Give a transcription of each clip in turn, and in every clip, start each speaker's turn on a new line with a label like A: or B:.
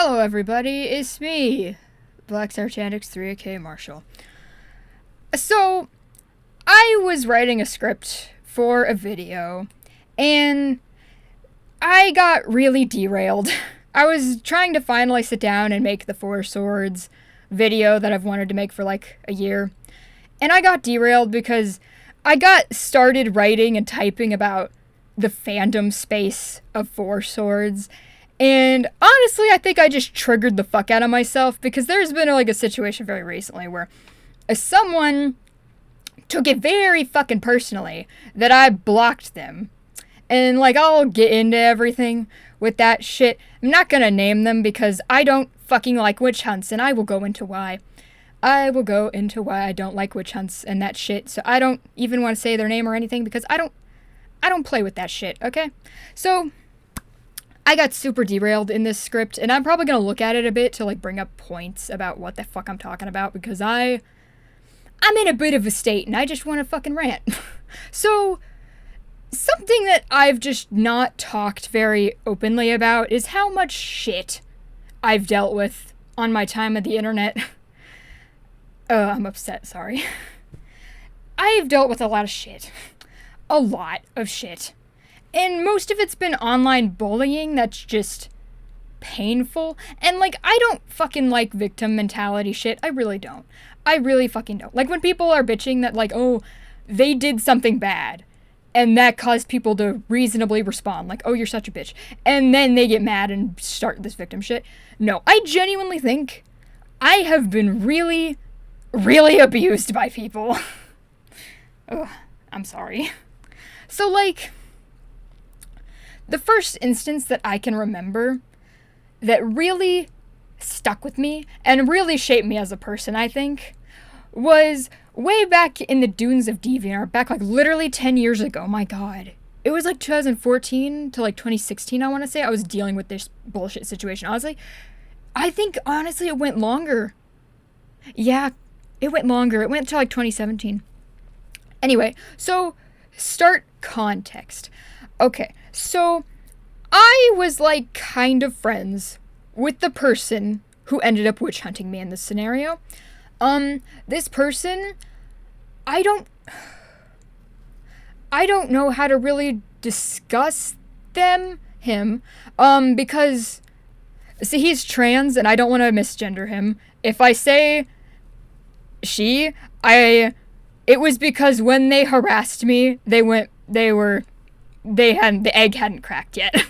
A: Hello everybody, it's me, Blackstar 3AK Marshall. So, I was writing a script for a video, and I got really derailed. I was trying to finally sit down and make the Four Swords video that I've wanted to make for like a year, and I got derailed because I got started writing and typing about the fandom space of Four Swords. And honestly, I think I just triggered the fuck out of myself because there's been a situation very recently where someone took it very fucking personally that I blocked them. And I'll get into everything with that shit. I'm not gonna name them because I don't fucking like witch hunts, and I will go into why. I will go into why I don't like witch hunts and that shit. So I don't even want to say their name or anything because I don't play with that shit, okay? So I got super derailed in this script, and I'm probably going to look at it a bit to bring up points about what the fuck I'm talking about because I'm in a bit of a state and I just want to fucking rant. So something that I've just not talked very openly about is how much shit I've dealt with on my time at the internet. I'm upset, sorry. I've dealt with a lot of shit. A lot of shit. And most of it's been online bullying that's just painful. And, I don't fucking like victim mentality shit. I really don't. I really fucking don't. When people are bitching that, oh, they did something bad. And that caused people to reasonably respond. Oh, you're such a bitch. And then they get mad and start this victim shit. No, I genuinely think I have been really, really abused by people. Ugh, I'm sorry. So, the first instance that I can remember that really stuck with me and really shaped me as a person, I think, was way back in the dunes of DeviantArt, back literally 10 years ago. My god. It was 2014 to 2016, I want to say. I was dealing with this bullshit situation. Honestly, I think honestly it went longer. Yeah, it went longer. It went to 2017. Anyway, so start context. Okay, so I was kind of friends with the person who ended up witch hunting me in this scenario. This person, I don't know how to really discuss him, because, see, he's trans and I don't want to misgender him. If I say she, it was because when they harassed me, the egg hadn't cracked yet.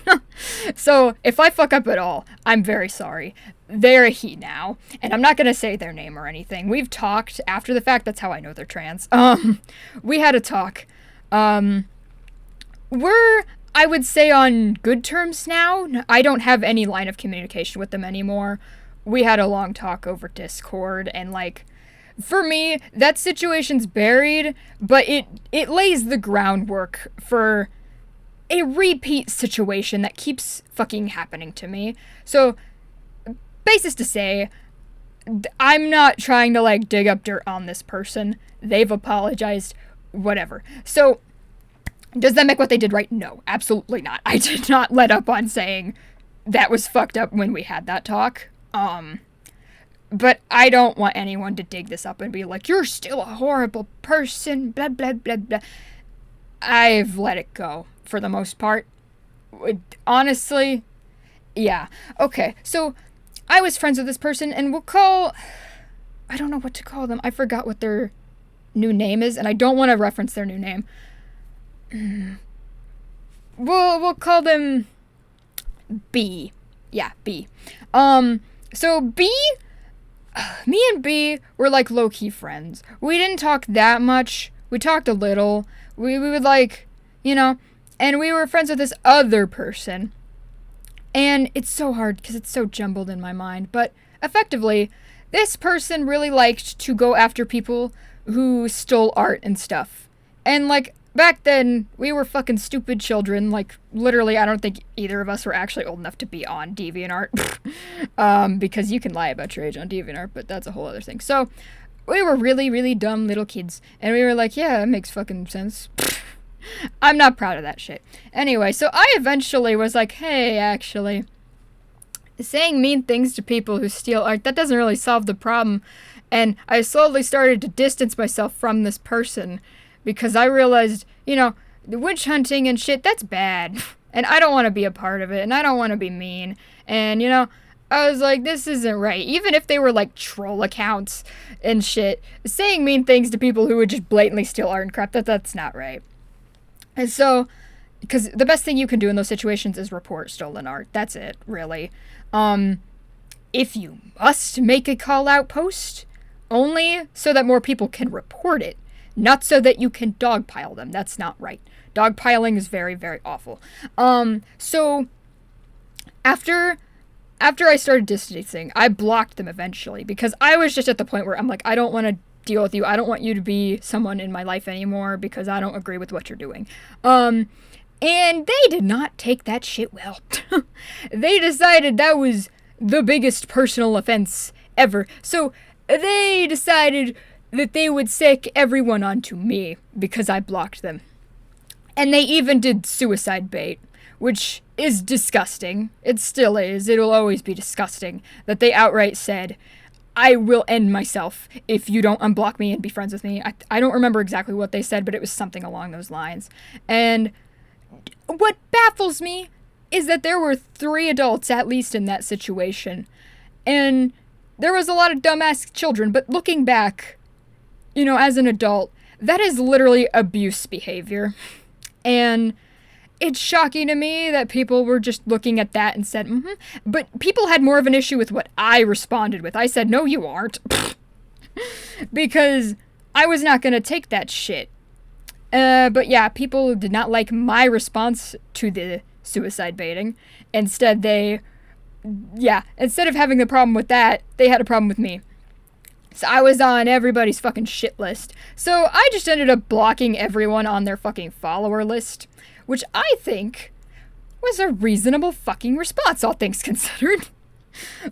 A: So, if I fuck up at all, I'm very sorry. They're a he now, and I'm not gonna say their name or anything. We've talked after the fact, that's how I know they're trans. We had a talk. We're, I would say, on good terms now. I don't have any line of communication with them anymore. We had a long talk over Discord, and for me, that situation's buried, but it lays the groundwork for a repeat situation that keeps fucking happening to me. So, basis to say, I'm not trying to dig up dirt on this person. They've apologized, whatever. So, does that make what they did right? No, absolutely not. I did not let up on saying that was fucked up when we had that talk. But I don't want anyone to dig this up and be like, you're still a horrible person, blah, blah, blah, blah. I've let it go, for the most part. Honestly, yeah. Okay, so I was friends with this person, and I don't know what to call them. I forgot what their new name is, and I don't want to reference their new name. We'll call them B. Yeah, B. So B, me and B were low-key friends. We didn't talk that much. We talked a little. We would and we were friends with this other person. And it's so hard because it's so jumbled in my mind. But effectively, this person really liked to go after people who stole art and stuff. And back then, we were fucking stupid children. Literally, I don't think either of us were actually old enough to be on DeviantArt. Because you can lie about your age on DeviantArt, but that's a whole other thing. So, we were really, really dumb little kids. And we were yeah, it makes fucking sense. I'm not proud of that shit. Anyway, so I eventually was hey, actually, saying mean things to people who steal art, that doesn't really solve the problem. And I slowly started to distance myself from this person because I realized, the witch hunting and shit, that's bad. And I don't want to be a part of it, and I don't want to be mean. And, I was like, this isn't right. Even if they were like troll accounts and shit, saying mean things to people who would just blatantly steal art and crap, that's not right. And so, because the best thing you can do in those situations is report stolen art. That's it, really. If you must make a call-out post, only so that more people can report it, not so that you can dogpile them. That's not right. Dogpiling is very, very awful. So after I started distancing, I blocked them eventually because I was just at the point where I'm like, I don't want to deal with you. I don't want you to be someone in my life anymore because I don't agree with what you're doing. And they did not take that shit well. They decided that was the biggest personal offense ever. So they decided that they would sick everyone onto me because I blocked them. And they even did suicide bait, which is disgusting. It still is. It'll always be disgusting that they outright said, I will end myself if you don't unblock me and be friends with me. I don't remember exactly what they said, but it was something along those lines. And what baffles me is that there were 3 adults at least in that situation. And there was a lot of dumbass children, but looking back, as an adult, that is literally abuse behavior. And it's shocking to me that people were just looking at that and said, But people had more of an issue with what I responded with. I said, no, you aren't. Because I was not going to take that shit. But yeah, people did not like my response to the suicide baiting. Instead of having the problem with that, they had a problem with me. So I was on everybody's fucking shit list. So I just ended up blocking everyone on their fucking follower list, which I think was a reasonable fucking response, all things considered.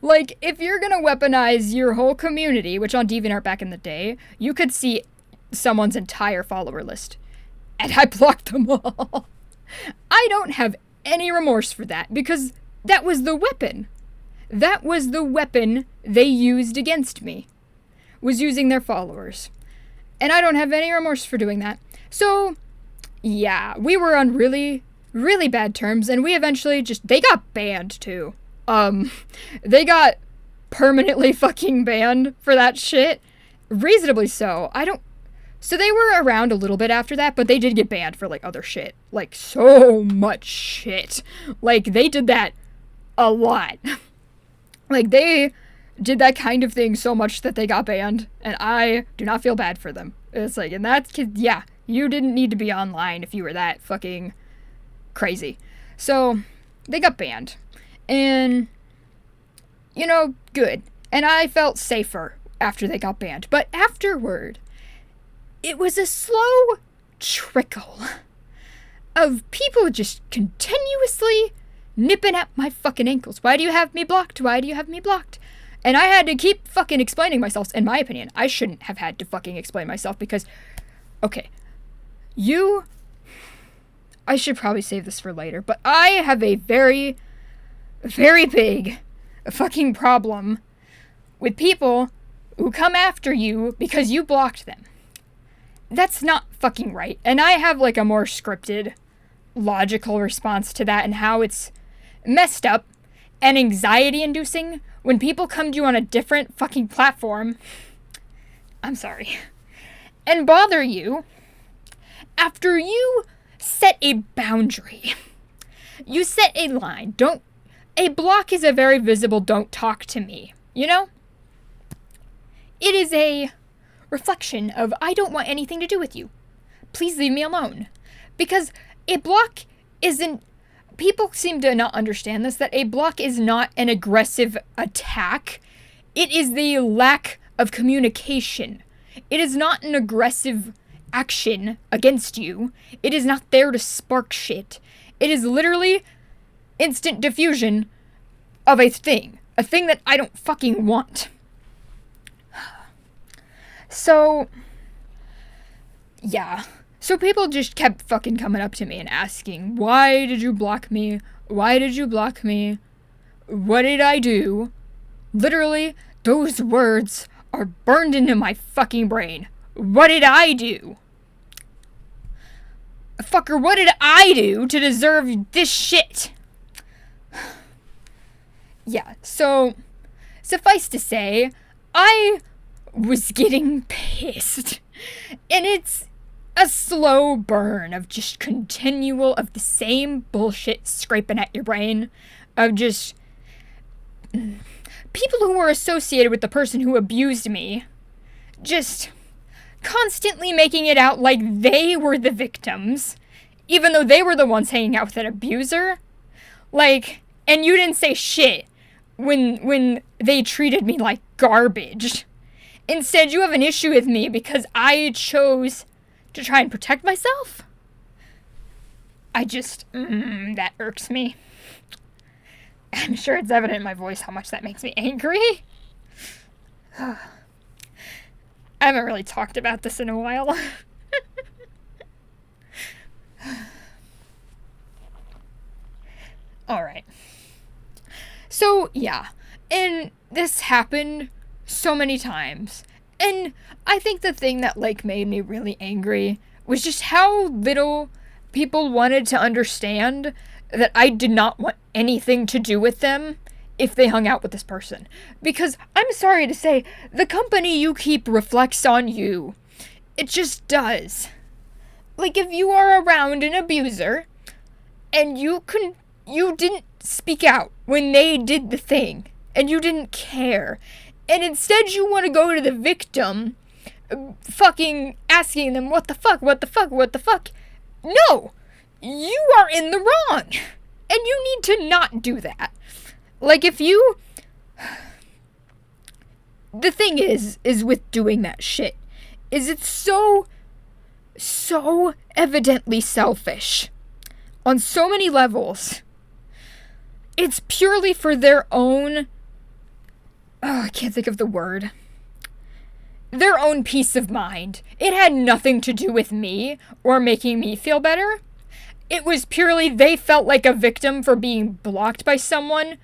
A: Like, if you're gonna weaponize your whole community, which on DeviantArt back in the day, you could see someone's entire follower list. And I blocked them all. I don't have any remorse for that, because that was the weapon. That was the weapon they used against me. Was using their followers. And I don't have any remorse for doing that. So, yeah, we were on really, really bad terms, and we eventually they got banned too. They got permanently fucking banned for that shit. Reasonably so. So they were around a little bit after that, but they did get banned for, like, other shit. Like, so much shit. Like, they did that a lot. Like, they did that kind of thing so much that they got banned, and I do not feel bad for them. It's like, and that's, yeah, you didn't need to be online if you were that fucking crazy. So, they got banned. And, good. And I felt safer after they got banned. But afterward, it was a slow trickle of people just continuously nipping at my fucking ankles. Why do you have me blocked? Why do you have me blocked? And I had to keep fucking explaining myself, in my opinion. I shouldn't have had to fucking explain myself because, okay, I should probably save this for later, but I have a very, very big fucking problem with people who come after you because you blocked them. That's not fucking right. And I have, like, a more scripted, logical response to that and how it's messed up and anxiety-inducing when people come to you on a different fucking platform, I'm sorry, and bother you after you set a boundary. You set a line. A block is a very visible don't talk to me, It is a reflection of I don't want anything to do with you. Please leave me alone. Because a block isn't... People seem to not understand this, that a block is not an aggressive attack. It is the lack of communication. It is not an aggressive action against you. It is not there to spark shit. It is literally instant diffusion of a thing that I don't fucking want. So, yeah. So people just kept fucking coming up to me and asking, why did you block me? Why did you block me? What did I do? Literally, those words are burned into my fucking brain. What did I do? Fucker, what did I do to deserve this shit? Yeah, so, suffice to say, I was getting pissed. And it's a slow burn of just continual of the same bullshit scraping at your brain. Of just people who were associated with the person who abused me. Just constantly making it out like they were the victims. Even though they were the ones hanging out with an abuser. Like, and you didn't say shit when they treated me like garbage. Instead, you have an issue with me because I chose to try and protect myself? I just, that irks me. I'm sure it's evident in my voice how much that makes me angry. I haven't really talked about this in a while. Alright. So, yeah. And this happened so many times. And I think the thing that, like, made me really angry was just how little people wanted to understand that I did not want anything to do with them if they hung out with this person. Because, I'm sorry to say, the company you keep reflects on you. It just does. Like, if you are around an abuser, and you didn't speak out when they did the thing, and you didn't care, and instead you want to go to the victim, fucking asking them, what the fuck? No! You are in the wrong! And you need to not do that. Like, if you... The thing is with doing that shit, is it's so evidently selfish. On so many levels. It's purely for their own... I can't think of the word. Their own peace of mind. It had nothing to do with me or making me feel better. It was purely they felt like a victim for being blocked by someone.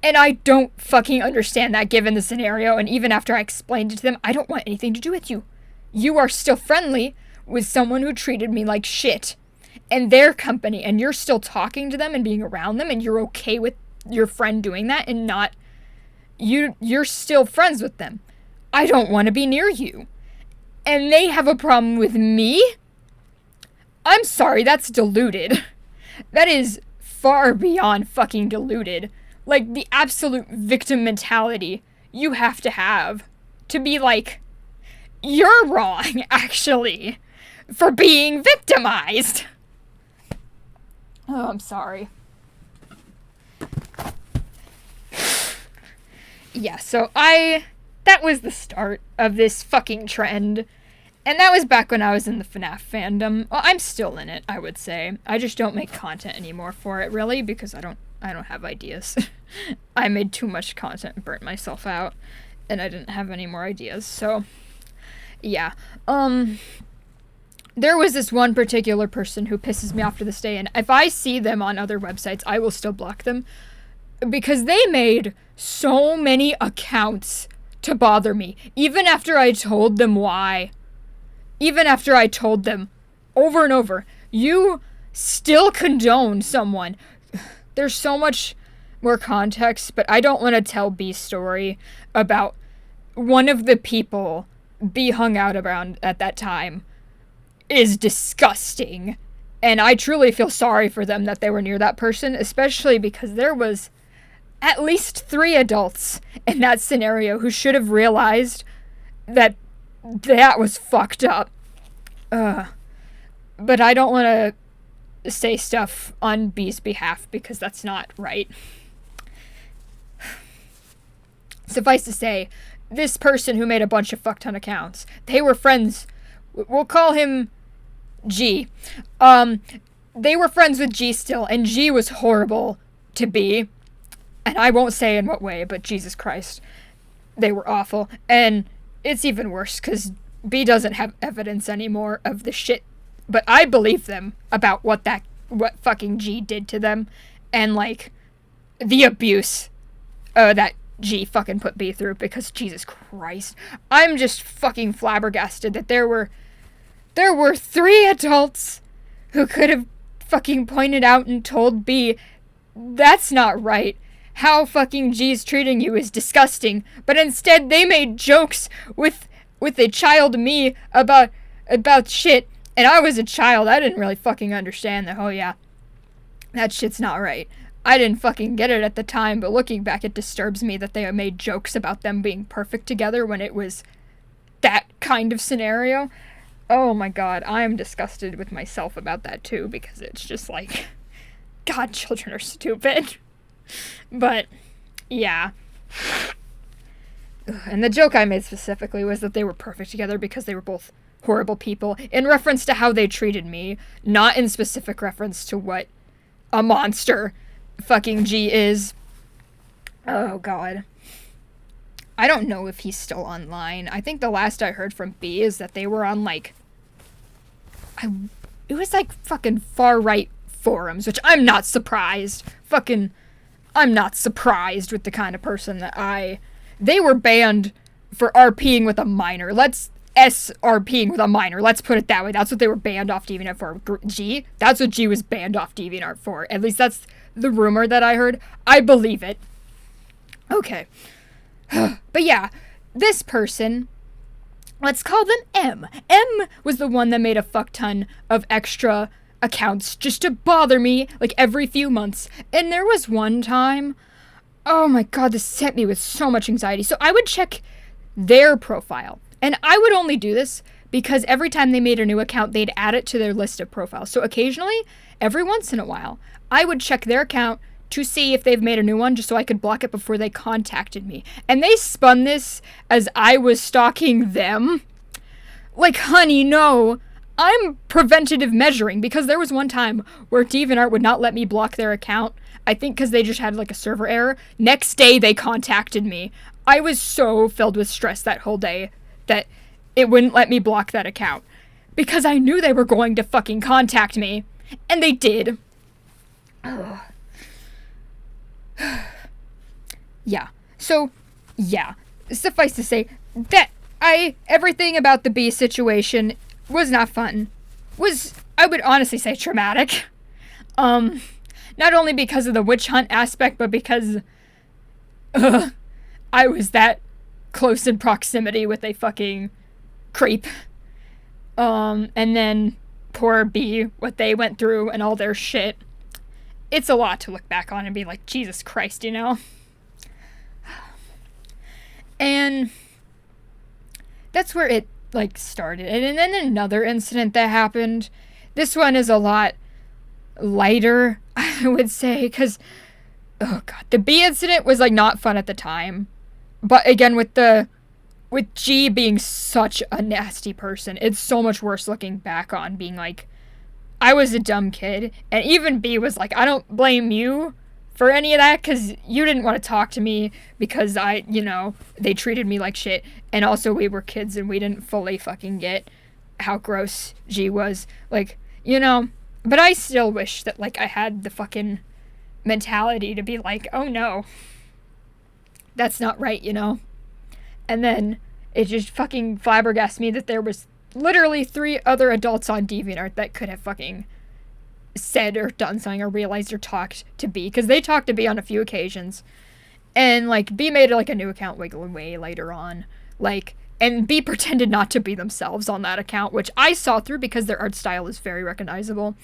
A: And I don't fucking understand that given the scenario. And even after I explained it to them, I don't want anything to do with you. You are still friendly with someone who treated me like shit. And their company. And you're still talking to them and being around them. And you're okay with your friend doing that and not... You're still friends with them. I don't want to be near you. And they have a problem with me? I'm sorry, that's deluded. That is far beyond fucking deluded. Like, the absolute victim mentality you have to be like, you're wrong, actually, for being victimized. Oh, I'm sorry. Yeah, so that was the start of this fucking trend. And that was back when I was in the FNAF fandom. Well, I'm still in it, I would say. I just don't make content anymore for it, really, because I don't have ideas. I made too much content and burnt myself out, and I didn't have any more ideas, so... Yeah. There was this one particular person who pisses me off to this day, and if I see them on other websites, I will still block them. Because they made so many accounts to bother me, even after I told them why. Even after I told them over and over, you still condone someone. There's so much more context, but I don't want to tell B's story about one of the people B hung out around at that time is disgusting. And I truly feel sorry for them that they were near that person, especially because there was at least 3 adults in that scenario who should have realized that was fucked up. But I don't want to say stuff on B's behalf because that's not right. Suffice to say, this person who made a bunch of fuck ton accounts, they were friends. We'll call him G. They were friends with G still, and G was horrible to B. And I won't say in what way, but Jesus Christ, they were awful. And it's even worse, because B doesn't have evidence anymore of the shit. But I believe them about what fucking G did to them. And, like, the abuse that G fucking put B through, because Jesus Christ, I'm just fucking flabbergasted that there were 3 adults who could have fucking pointed out and told B, that's not right. How fucking G's treating you is disgusting. But instead they made jokes with a child me about shit. And I was a child. I didn't really fucking understand that, oh yeah, that shit's not right. I didn't fucking get it at the time, but looking back, it disturbs me that they made jokes about them being perfect together when it was that kind of scenario. Oh my god, I am disgusted with myself about that too, because it's just like, God, children are stupid. But, yeah. And the joke I made specifically was that they were perfect together because they were both horrible people, in reference to how they treated me, not in specific reference to what a monster fucking G is. Oh god. I don't know if he's still online. I think the last I heard from B is that they were on, like, it was like fucking far-right forums, which I'm not surprised. I'm not surprised with the kind of person that they were banned for RPing with a minor. Let's SRPing with a minor. Let's put it that way. That's what they were banned off DeviantArt for. G? That's what G was banned off DeviantArt for. At least that's the rumor that I heard. I believe it. Okay. But yeah, this person, let's call them M. M was the one that made a fuck ton of extra accounts just to bother me, like, every few months. And there was one time, oh my god, this sent me with so much anxiety. So I would check their profile. And I would only do this because every time they made a new account, they'd add it to their list of profiles. So occasionally, every once in a while, I would check their account to see if they've made a new one, just so I could block it before they contacted me. And they spun this as I was stalking them. Like, honey, no. I'm preventative measuring, because there was one time where DeviantArt would not let me block their account. I think because they just had, like, a server error. Next day, they contacted me. I was so filled with stress that whole day that it wouldn't let me block that account, because I knew they were going to fucking contact me. And they did. Ugh. Yeah. So, yeah. Suffice to say that everything about the B situation was not fun. I would honestly say, traumatic. Not only because of the witch hunt aspect, but because I was that close in proximity with a fucking creep. And then poor B, what they went through and all their shit. It's a lot to look back on and be like, Jesus Christ, you know? And that's where it, like, started. And then another incident that happened. This one is a lot lighter, I would say, because, oh god, the B incident was, like, not fun at the time. But again, with G being such a nasty person, it's so much worse looking back on, being like, I was a dumb kid. And even B was like, I don't blame you for any of that, because you didn't want to talk to me because they treated me like shit. And also we were kids and we didn't fully fucking get how gross G was. Like, but I still wish that, like, I had the fucking mentality to be like, oh no, that's not right, And then it just fucking flabbergasted me that there was literally 3 other adults on DeviantArt that could have fucking said or done something or realized or talked to B, because they talked to B on a few occasions. And, like, B made, like, a new account way later on. Like, and B pretended not to be themselves on that account, which I saw through because their art style is very recognizable.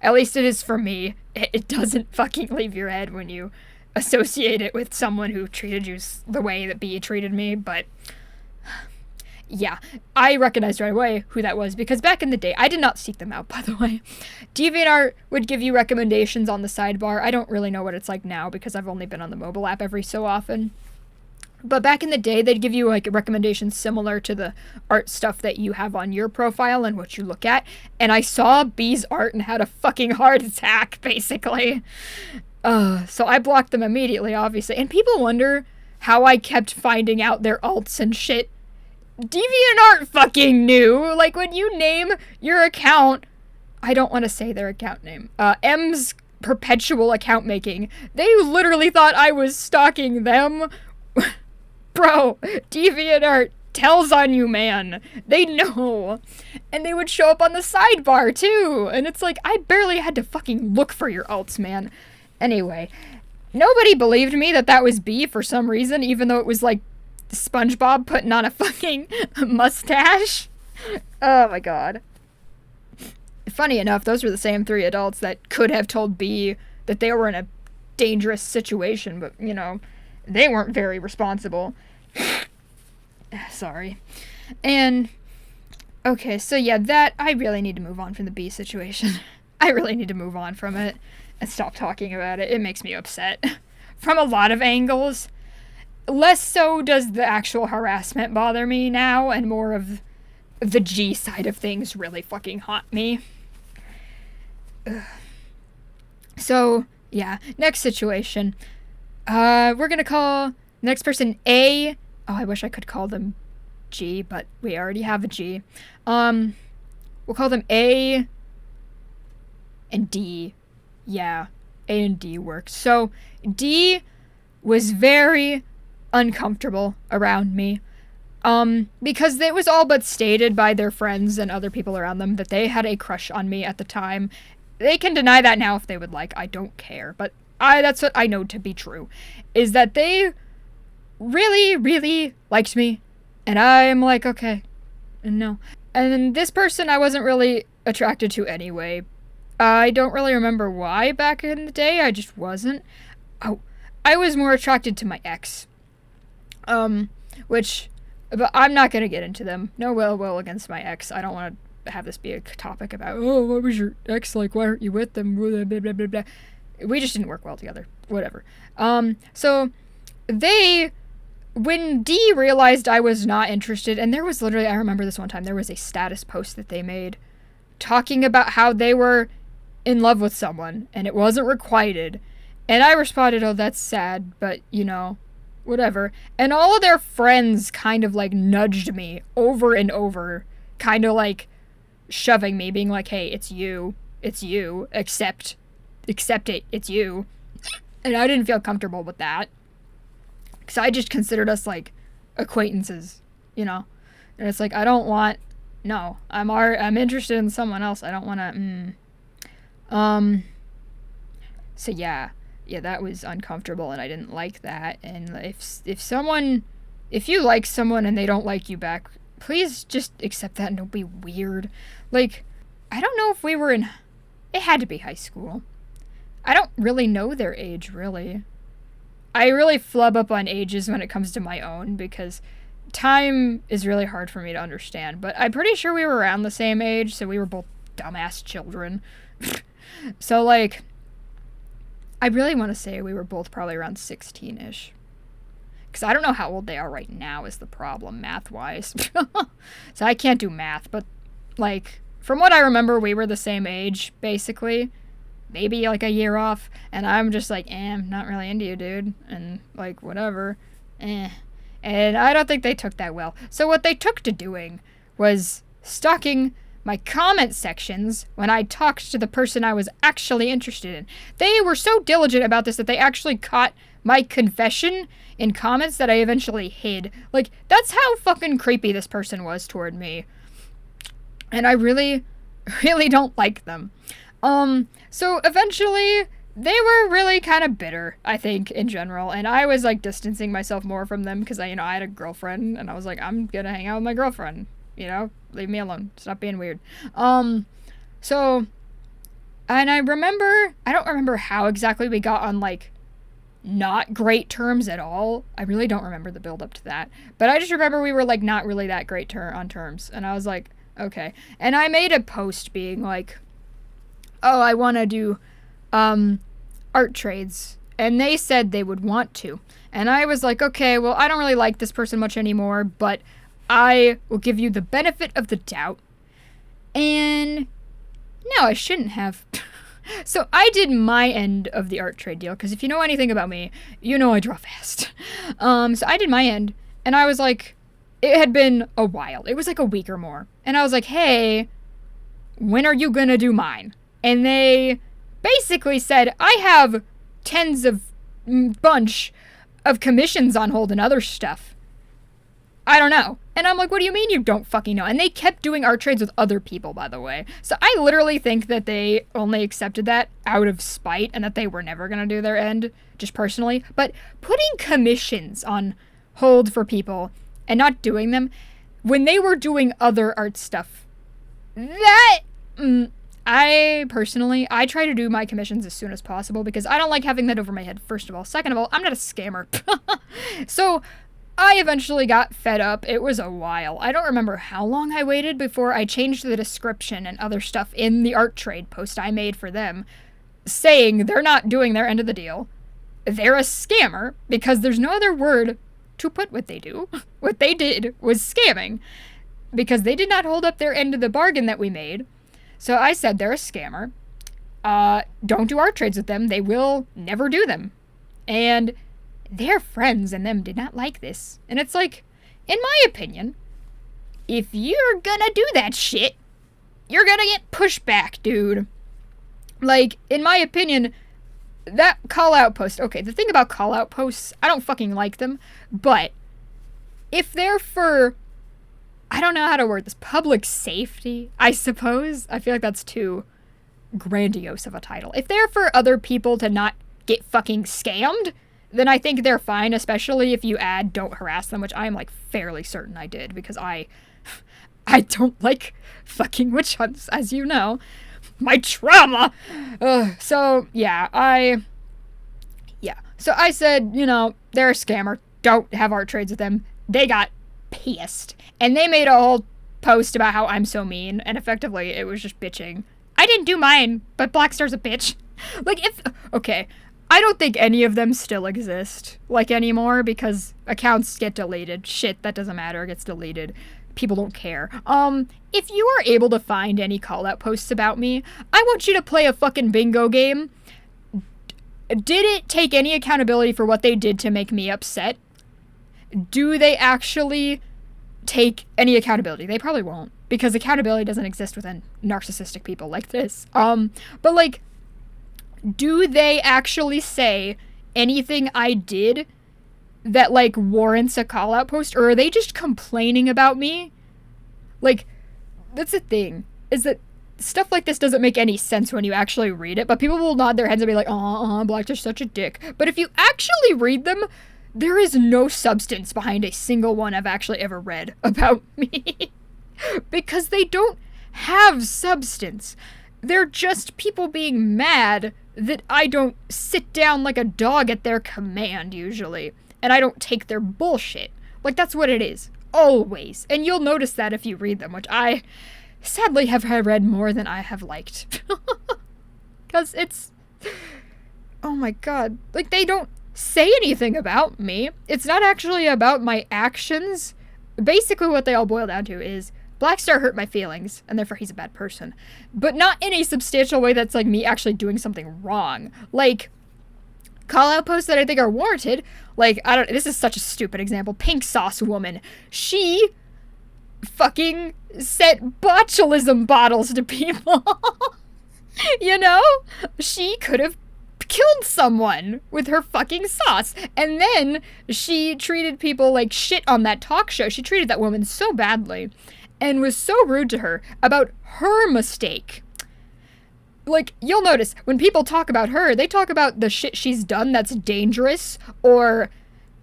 A: At least it is for me. It doesn't fucking leave your head when you associate it with someone who treated you the way that B treated me, but yeah, I recognized right away who that was, because back in the day, I did not seek them out, by the way. DeviantArt would give you recommendations on the sidebar. I don't really know what it's like now, because I've only been on the mobile app every so often. But back in the day, they'd give you, like, recommendations similar to the art stuff that you have on your profile and what you look at. And I saw B's art and had a fucking heart attack, basically. So I blocked them immediately, obviously. And people wonder how I kept finding out their alts and shit. DeviantArt fucking knew. Like, when you name your account, I don't want to say their account name. M's perpetual account making. They literally thought I was stalking them. Bro, DeviantArt tells on you, man. They know. And they would show up on the sidebar, too. And it's like, I barely had to fucking look for your alts, man. Anyway, nobody believed me that was B for some reason, even though it was like SpongeBob putting on a fucking mustache. Oh my god. Funny enough, those were the same 3 adults that could have told B that they were in a dangerous situation, but, you know, they weren't very responsible. Sorry. And, okay, so yeah, I really need to move on from the B situation. I really need to move on from it and stop talking about it. It makes me upset. From a lot of angles. Less so does the actual harassment bother me now, and more of the G side of things really fucking haunt me. Ugh. So, yeah, next situation. We're gonna call next person A. Oh, I wish I could call them G, but we already have a G. We'll call them A and D. Yeah, A and D works. So, D was very uncomfortable around me. Because it was all but stated by their friends and other people around them that they had a crush on me at the time. They can deny that now if they would like. I don't care. But that's what I know to be true. Is that they really, really liked me. And I'm like, okay. No. And then this person I wasn't really attracted to anyway. I don't really remember why back in the day. I just wasn't. Oh, I was more attracted to my ex. But I'm not going to get into them. No will against my ex. I don't want to have this be a topic about, oh, what was your ex like? Why aren't you with them? Blah, blah, blah, blah, blah. We just didn't work well together. Whatever. So when D realized I was not interested, and there was literally, I remember this one time, there was a status post that they made talking about how they were in love with someone, and it wasn't requited. And I responded, oh, that's sad, but, you know, whatever. And all of their friends kind of like nudged me over and over, kind of like shoving me, being like, hey, it's you, accept it, it's you. And I didn't feel comfortable with that, because I just considered us like acquaintances, you know. And it's like, I'm interested in someone else. I don't want to. So yeah, that was uncomfortable, and I didn't like that. And if you like someone and they don't like you back, please just accept that and don't be weird. Like, I don't know if it had to be high school. I don't really know their age, really. I really flub up on ages when it comes to my own, because time is really hard for me to understand. But I'm pretty sure we were around the same age, so we were both dumbass children. So, like, I really want to say we were both probably around 16-ish. Because I don't know how old they are right now is the problem, math-wise. So I can't do math, but, like, from what I remember, we were the same age, basically. Maybe, like, a year off. And I'm just like, I'm not really into you, dude. And, like, whatever. And I don't think they took that well. So what they took to doing was stalking my comment sections when I talked to the person I was actually interested in. They were so diligent about this that they actually caught my confession in comments that I eventually hid. Like, that's how fucking creepy this person was toward me. And I really, really don't like them. So eventually they were really kind of bitter, I think, in general. And I was, like, distancing myself more from them because I had a girlfriend, and I was like, I'm gonna hang out with my girlfriend. You know, leave me alone. Stop being weird. So, and I don't remember how exactly we got on, like, not great terms at all. I really don't remember the build up to that. But I just remember we were, like, not really that great on terms. And I was like, okay. And I made a post being like, oh, I want to do, art trades. And they said they would want to. And I was like, okay, well, I don't really like this person much anymore, but I will give you the benefit of the doubt. And no, I shouldn't have. So I did my end of the art trade deal, because if you know anything about me, you know I draw fast. So I did my end, and I was like, it had been a while. It was like a week or more. And I was like, hey, when are you gonna do mine? And they basically said, I have tens of bunch of commissions on hold and other stuff. I don't know. And I'm like, what do you mean you don't fucking know? And they kept doing art trades with other people, by the way. So I literally think that they only accepted that out of spite and that they were never going to do their end, just personally. But putting commissions on hold for people and not doing them when they were doing other art stuff, that... I try to do my commissions as soon as possible because I don't like having that over my head, first of all. Second of all, I'm not a scammer. So I eventually got fed up. It was a while. I don't remember how long I waited before I changed the description and other stuff in the art trade post I made for them, saying they're not doing their end of the deal. They're a scammer because there's no other word to put what they do. What they did was scamming because they did not hold up their end of the bargain that we made. So I said they're a scammer. Don't do art trades with them. They will never do them. And their friends and them did not like this. And it's like, in my opinion, if you're gonna do that shit, you're gonna get pushback, dude. Like, in my opinion, that call-out post... Okay, the thing about call-out posts, I don't fucking like them. But if they're for... I don't know how to word this. Public safety, I suppose. I feel like that's too grandiose of a title. If they're for other people to not get fucking scammed, then I think they're fine, especially if you add don't harass them, which I am, like, fairly certain I did, because I don't like fucking witch hunts, as you know. My trauma! So I said, you know, they're a scammer. Don't have art trades with them. They got pissed. And they made a whole post about how I'm so mean, and effectively it was just bitching. I didn't do mine, but Blackstar's a bitch. Like, okay, I don't think any of them still exist, like, anymore, because accounts get deleted. Shit, that doesn't matter, it gets deleted. People don't care. If you are able to find any call-out posts about me, I want you to play a fucking bingo game. Did it take any accountability for what they did to make me upset? Do they actually take any accountability? They probably won't, because accountability doesn't exist within narcissistic people like this. But, like, do they actually say anything I did that, like, warrants a call-out post, or are they just complaining about me? Like, that's the thing, is that stuff like this doesn't make any sense when you actually read it, but people will nod their heads and be like, Blackstar's such a dick. But if you actually read them, there is no substance behind a single one I've actually ever read about me. Because they don't have substance. They're just people being mad that I don't sit down like a dog at their command, usually. And I don't take their bullshit. Like, that's what it is. Always. And you'll notice that if you read them, which I sadly have read more than I have liked. Because it's... Oh my god. Like, they don't say anything about me. It's not actually about my actions. Basically what they all boil down to is Blackstar hurt my feelings, and therefore he's a bad person. But not in a substantial way that's like me actually doing something wrong. Like, call-out posts that I think are warranted. Like, this is such a stupid example. Pink Sauce Woman. She fucking sent botulism bottles to people. You know? She could have killed someone with her fucking sauce. And then she treated people like shit on that talk show. She treated that woman so badly and was so rude to her about her mistake. Like, you'll notice when people talk about her, they talk about the shit she's done that's dangerous or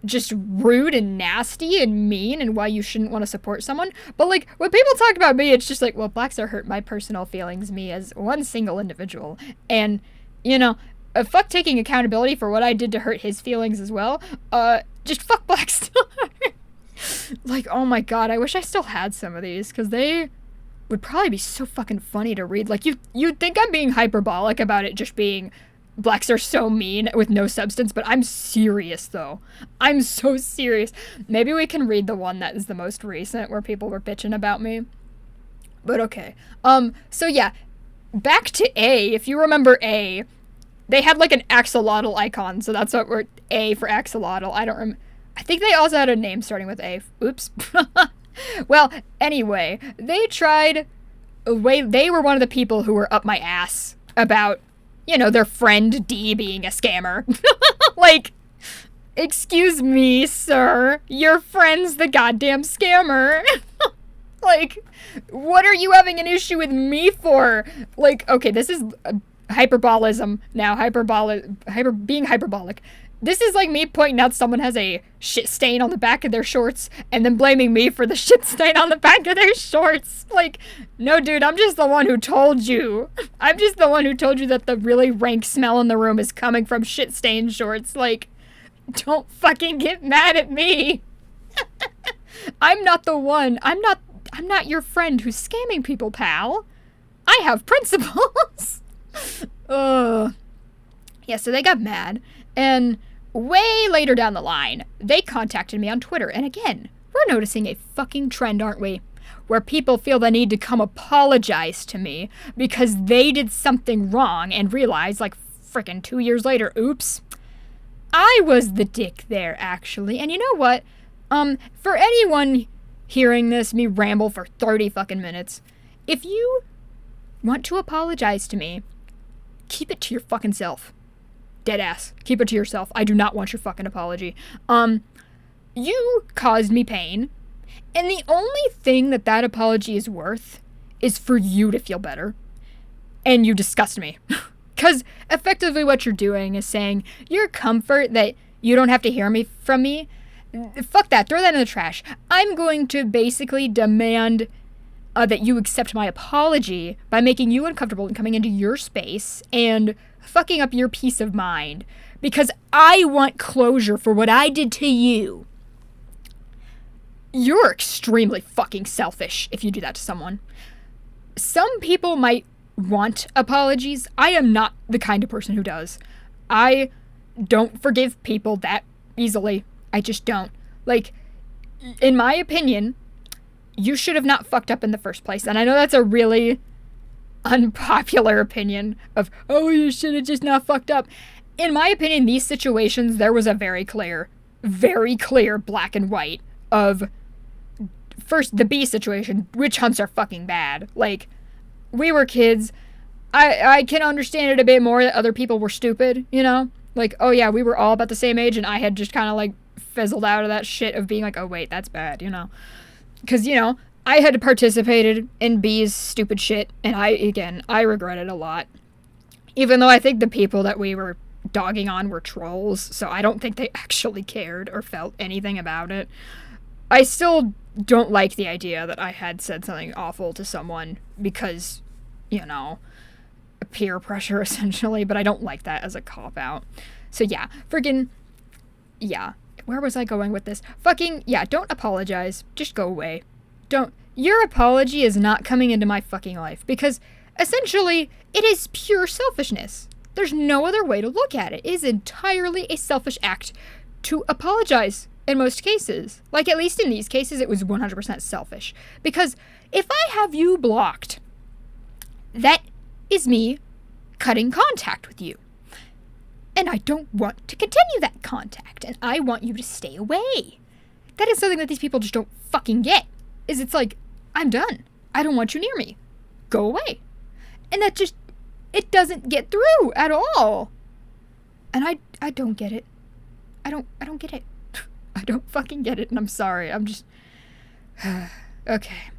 A: just rude and nasty and mean and why you shouldn't want to support someone. But, like, when people talk about me, it's just like, well, Blackstar hurt my personal feelings, me as one single individual. And, you know, fuck taking accountability for what I did to hurt his feelings as well. Just fuck Blackstar. Like, oh my god, I wish I still had some of these, because they would probably be so fucking funny to read. Like, you'd think I'm being hyperbolic about it just being Blackstar so mean with no substance, but I'm serious, though. I'm so serious. Maybe we can read the one that is the most recent, where people were bitching about me. But okay. So yeah, back to A. If you remember A, they had, like, an axolotl icon, so that's what we're... A for axolotl. I think they also had a name starting with A. Oops. Well, anyway, they were one of the people who were up my ass about you know, their friend D being a scammer. Like, excuse me, sir. Your friend's the goddamn scammer. Like, what are you having an issue with me for? Like, okay, this is hyperbolism now. Being hyperbolic. This is like me pointing out someone has a shit stain on the back of their shorts and then blaming me for the shit stain on the back of their shorts. Like, no, dude, I'm just the one who told you. I'm just the one who told you that the really rank smell in the room is coming from shit stained shorts. Like, don't fucking get mad at me. I'm not the one. I'm not your friend who's scamming people, pal. I have principles. Yeah, so they got mad. And way later down the line, they contacted me on Twitter. And again, we're noticing a fucking trend, aren't we? Where people feel the need to come apologize to me because they did something wrong and realize, like, frickin' 2 years later, oops, I was the dick there, actually. And you know what? For anyone hearing this, me ramble for 30 fucking minutes, if you want to apologize to me, keep it to your fucking self. Deadass. Keep it to yourself. I do not want your fucking apology. You caused me pain, and the only thing that apology is worth is for you to feel better. And you disgust me. Because effectively what you're doing is saying your comfort that you don't have to hear from me. Fuck that. Throw that in the trash. I'm going to basically demand that you accept my apology by making you uncomfortable and coming into your space and fucking up your peace of mind because I want closure for what I did to you. You're extremely fucking selfish if you do that to someone. Some people might want apologies. I am not the kind of person who does. I don't forgive people that easily. I just don't. Like, in my opinion, you should have not fucked up in the first place. And I know that's a really unpopular opinion of, oh, you should have just not fucked up. In my opinion, these situations, there was a very clear black and white of, first, the B situation. Witch hunts are fucking bad. Like, we were kids. I can understand it a bit more that other people were stupid, you know? Like, oh yeah, we were all about the same age and I had just kind of like fizzled out of that shit of being like, oh wait, that's bad, you know? Because, you know, I had participated in B's stupid shit, and I regret it a lot. Even though I think the people that we were dogging on were trolls, so I don't think they actually cared or felt anything about it. I still don't like the idea that I had said something awful to someone because, you know, peer pressure, essentially, but I don't like that as a cop-out. So yeah, friggin', yeah. Where was I going with this? Fucking, yeah, don't apologize. Just go away. Your apology is not coming into my fucking life because essentially it is pure selfishness. There's no other way to look at it. It is entirely a selfish act to apologize in most cases. Like, at least in these cases, it was 100% selfish. Because if I have you blocked, that is me cutting contact with you. And I don't want to continue that contact, and I want you to stay away. That is something that these people just don't fucking get. Is it's like, I'm done. I don't want you near me. Go away. And that just, it doesn't get through at all. And I don't get it. I don't get it. I don't fucking get it, and I'm sorry. I'm just, okay.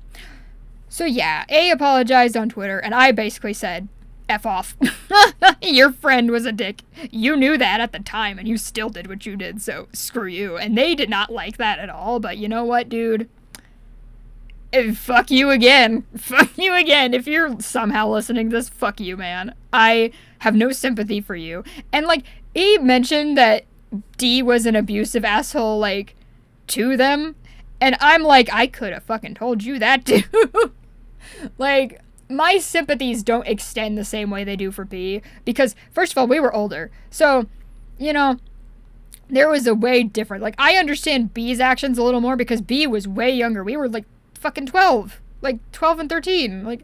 A: So yeah, A apologized on Twitter, and I basically said, F off. Your friend was a dick. You knew that at the time, and you still did what you did, so screw you. And they did not like that at all, but you know what, dude? Fuck you again. Fuck you again. If you're somehow listening to this, fuck you, man. I have no sympathy for you. And, like, he mentioned that D was an abusive asshole, like, to them. And I'm like, I could have fucking told you that, too. Like, my sympathies don't extend the same way they do for B. Because, first of all, we were older. So, you know, there was a way different. Like, I understand B's actions a little more because B was way younger. We were, like, fucking 12. Like, 12 and 13. Like,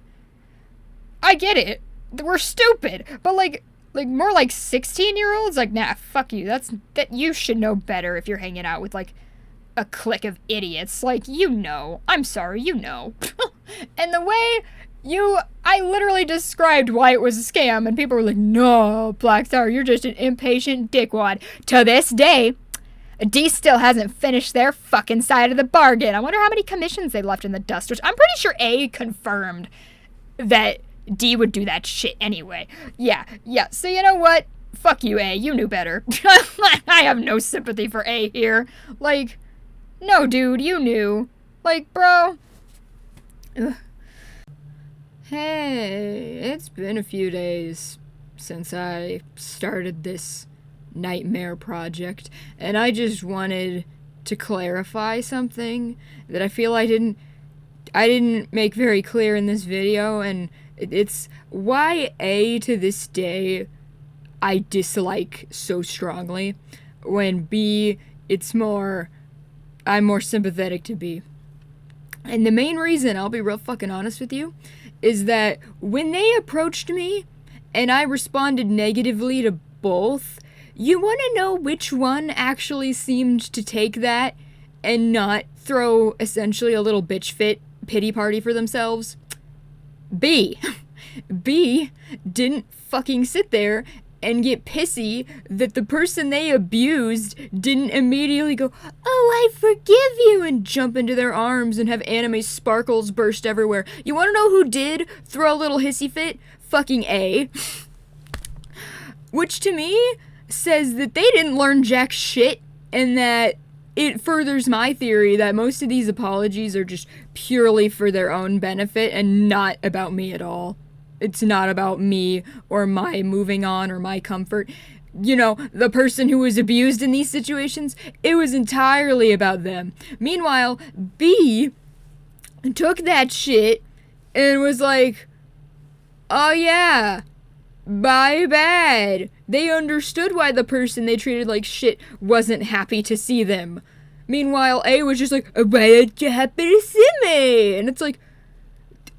A: I get it. We're stupid. But, like more like 16-year-olds? Like, nah, fuck you. That you should know better if you're hanging out with, like, a clique of idiots. Like, you know. I'm sorry, you know. And the way I literally described why it was a scam, and people were like, no, Blackstar, you're just an impatient dickwad. To this day, D still hasn't finished their fucking side of the bargain. I wonder how many commissions they left in the dust, which I'm pretty sure A confirmed that D would do that shit anyway. Yeah, so you know what? Fuck you, A. You knew better. I have no sympathy for A here. Like, no, dude, you knew. Like, bro. Ugh. Hey, it's been a few days since I started this nightmare project, and I just wanted to clarify something that I feel I didn't make very clear in this video, and it's why A, to this day, I dislike so strongly, when B, I'm more sympathetic to B. And the main reason, I'll be real fucking honest with you, is that when they approached me and I responded negatively to both, you want to know which one actually seemed to take that and not throw essentially a little bitch fit pity party for themselves? B. B didn't fucking sit there and get pissy that the person they abused didn't immediately go, oh, I forgive you, and jump into their arms and have anime sparkles burst everywhere. You want to know who did throw a little hissy fit? Fucking A. Which to me says that they didn't learn jack shit, and that it furthers my theory that most of these apologies are just purely for their own benefit and not about me at all. It's not about me or my moving on or my comfort. You know, the person who was abused in these situations, it was entirely about them. Meanwhile, B took that shit and was like, oh yeah, my bad. They understood why the person they treated like shit wasn't happy to see them. Meanwhile, A was just like, why aren't you happy to see me? And it's like,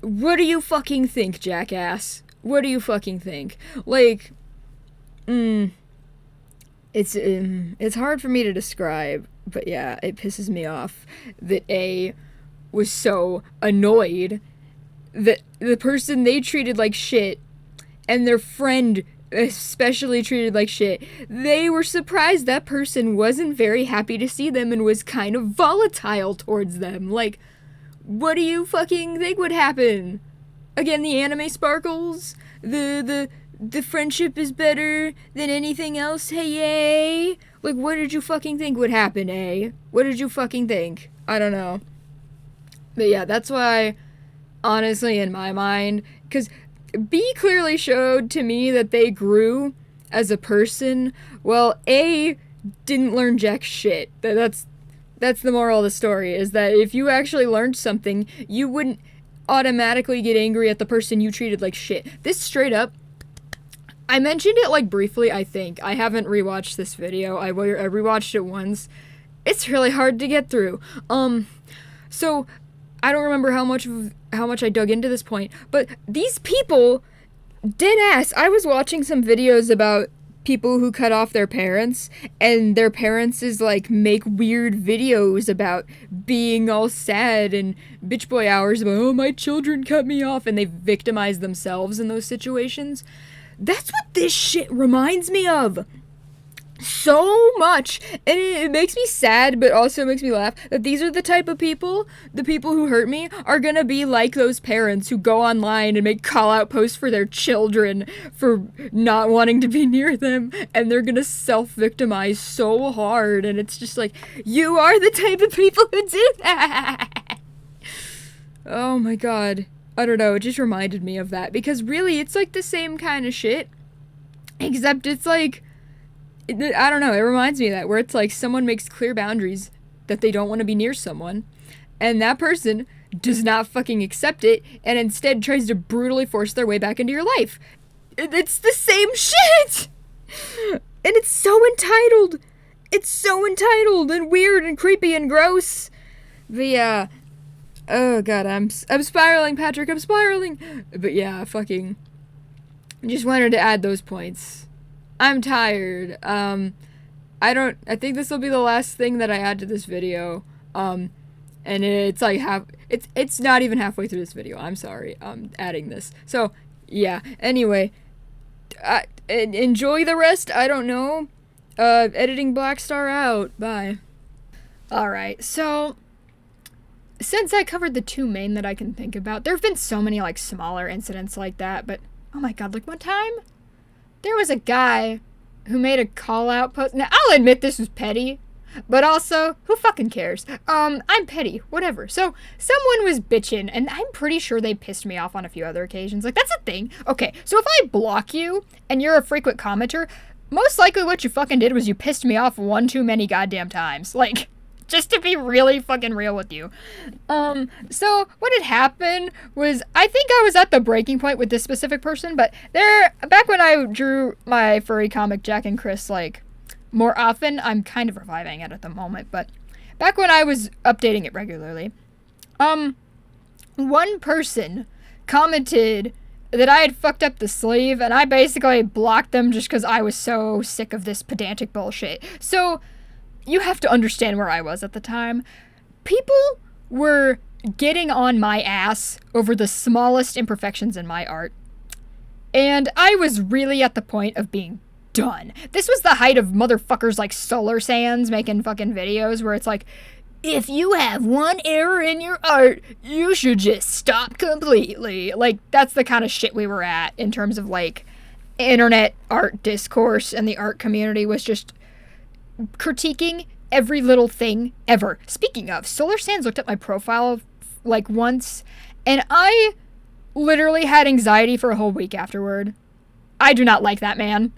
A: what do you fucking think, jackass? What do you fucking think? Like, it's hard for me to describe, but yeah, it pisses me off that A was so annoyed that the person they treated like shit and their friend especially treated like shit, they were surprised that person wasn't very happy to see them and was kind of volatile towards them. Like, what do you fucking think would happen? Again, the anime sparkles? The friendship is better than anything else? Hey, yay! Like, what did you fucking think would happen, eh? What did you fucking think? I don't know. But yeah, that's why, honestly, in my mind, because B clearly showed to me that they grew as a person, while A didn't learn jack shit. That's the moral of the story, is that if you actually learned something, you wouldn't automatically get angry at the person you treated like shit. This straight up, I mentioned it like briefly, I think. I haven't rewatched this video. I rewatched it once. It's really hard to get through. So I don't remember how much I dug into this point, but these people, dead ass, I was watching some videos about people who cut off their parents, and their parents is like make weird videos about being all sad and bitch boy hours about, oh, my children cut me off, and they victimize themselves in those situations. That's what this shit reminds me of so much, and it makes me sad, but also makes me laugh that these are the type of people, the people who hurt me, are gonna be like those parents who go online and make call-out posts for their children for not wanting to be near them, and they're gonna self-victimize so hard, and it's just like, you are the type of people who do that! Oh my god. I don't know, it just reminded me of that, because really, it's like the same kind of shit, except it's like, I don't know, it reminds me of that, where it's like someone makes clear boundaries that they don't want to be near someone, and that person does not fucking accept it, and instead tries to brutally force their way back into your life. It's the same shit! And it's so entitled! It's so entitled, and weird, and creepy, and gross! But yeah, oh god, I'm spiraling, Patrick, I'm spiraling! But yeah, fucking, just wanted to add those points. I'm tired. I think this will be the last thing that I add to this video. and it's like it's not even halfway through this video. I'm sorry, I'm adding this. So yeah, anyway, enjoy the rest. I don't know. Editing Blackstar out. Bye. Alright, so since I covered the two main that I can think about, there have been so many like smaller incidents like that, but oh my god, like one time there was a guy who made a call out post. Now I'll admit this was petty, but also who fucking cares? I'm petty, whatever. So someone was bitching, and I'm pretty sure they pissed me off on a few other occasions. Like, that's a thing. Okay, so if I block you and you're a frequent commenter, most likely what you fucking did was you pissed me off one too many goddamn times. Like, just to be really fucking real with you. So what had happened was, I think I was at the breaking point with this specific person, but back when I drew my furry comic Jack and Chris, like, more often, I'm kind of reviving it at the moment, but back when I was updating it regularly, one person commented that I had fucked up the sleeve, and I basically blocked them just because I was so sick of this pedantic bullshit. So, you have to understand where I was at the time. People were getting on my ass over the smallest imperfections in my art, and I was really at the point of being done. This was the height of motherfuckers like Solar Sands making fucking videos where it's like, if you have one error in your art, you should just stop completely. Like, that's the kind of shit we were at in terms of, like, internet art discourse, and the art community was just critiquing every little thing ever. Speaking of, Solar Sands looked at my profile, like, once, and I literally had anxiety for a whole week afterward. I do not like that man.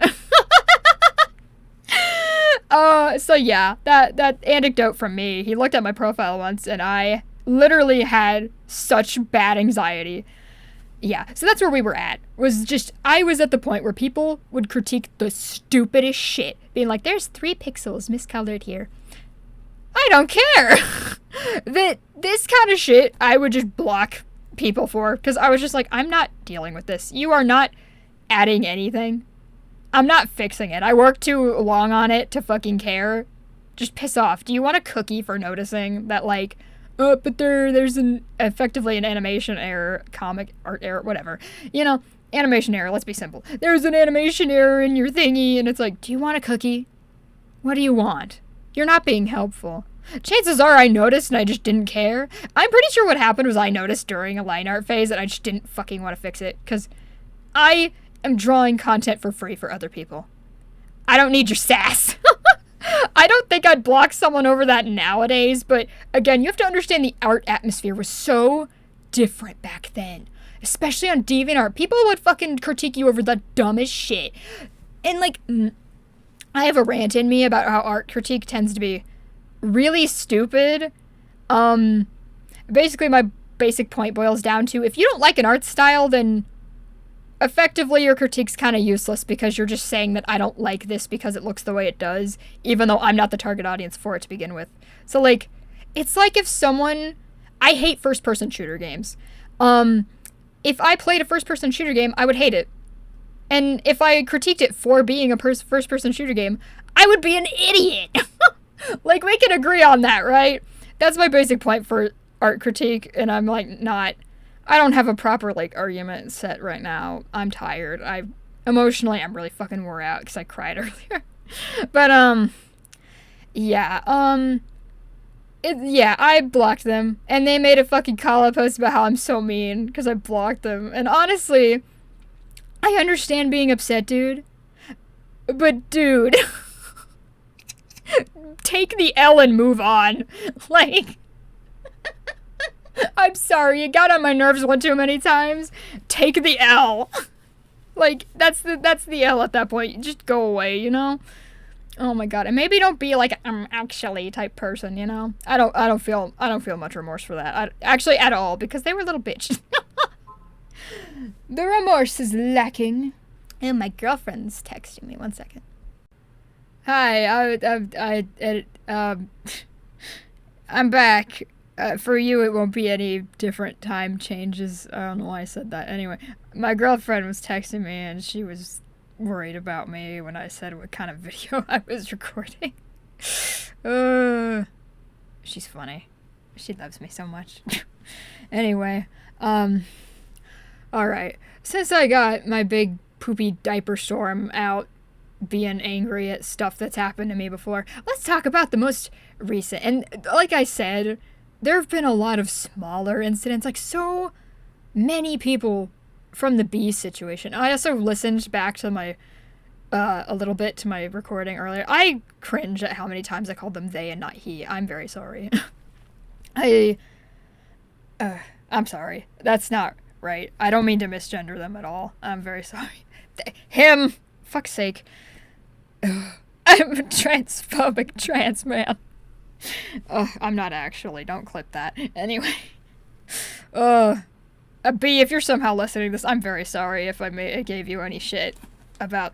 A: So yeah, that anecdote from me. He looked at my profile once, and I literally had such bad anxiety. Yeah, so that's where we were at. I was at the point where people would critique the stupidest shit, being like, there's 3 pixels miscolored here. I don't care. This kind of shit, I would just block people for, because I was just like, I'm not dealing with this. You are not adding anything. I'm not fixing it. I worked too long on it to fucking care. Just piss off. Do you want a cookie for noticing that, like, but there's effectively an animation error, comic art error, whatever. You know, animation error, let's be simple. There's an animation error in your thingy, and it's like, do you want a cookie? What do you want? You're not being helpful. Chances are I noticed and I just didn't care. I'm pretty sure what happened was I noticed during a line art phase and I just didn't fucking want to fix it, because I am drawing content for free for other people. I don't need your sass. I don't think I'd block someone over that nowadays, but again, you have to understand the art atmosphere was so different back then. Especially on DeviantArt. People would fucking critique you over the dumbest shit. And like, I have a rant in me about how art critique tends to be really stupid. Basically my basic point boils down to, if you don't like an art style, then effectively your critique's kind of useless, because you're just saying that I don't like this because it looks the way it does, even though I'm not the target audience for it to begin with. So like, it's like if someone, I hate first-person shooter games. If I played a first-person shooter game, I would hate it. And if I critiqued it for being a first-person shooter game, I would be an idiot. Like, we can agree on that, right? That's my basic point for art critique, and I'm like, I don't have a proper, like, argument set right now. I'm tired. Emotionally, I'm really fucking wore out because I cried earlier. But, yeah, I blocked them, and they made a fucking call-out post about how I'm so mean because I blocked them. And honestly, I understand being upset, dude. But, dude, take the L and move on. Like, I'm sorry, you got on my nerves one too many times. Take the L. Like, that's the L at that point. You just go away, you know? Oh my god. And maybe don't be like actually type person, you know? I don't feel much remorse for that. Actually at all, because they were little bitches. The remorse is lacking. And my girlfriend's texting me. 1 second. Hi, I'm back. For you, it won't be any different time changes. I don't know why I said that. Anyway, my girlfriend was texting me, and she was worried about me when I said what kind of video I was recording. She's funny. She loves me so much. Anyway, alright. Since I got my big poopy diaper storm out being angry at stuff that's happened to me before, let's talk about the most recent. And like I said, there have been a lot of smaller incidents, like so many people from the bee situation. I also listened back to my a little bit to my recording earlier. I cringe at how many times I called them they and not he. I'm very sorry. I'm sorry. That's not right. I don't mean to misgender them at all. I'm very sorry. Him! Fuck's sake. I'm a transphobic trans man. I'm not actually. Don't clip that. Anyway. B, if you're somehow listening to this, I'm very sorry if I gave you any shit about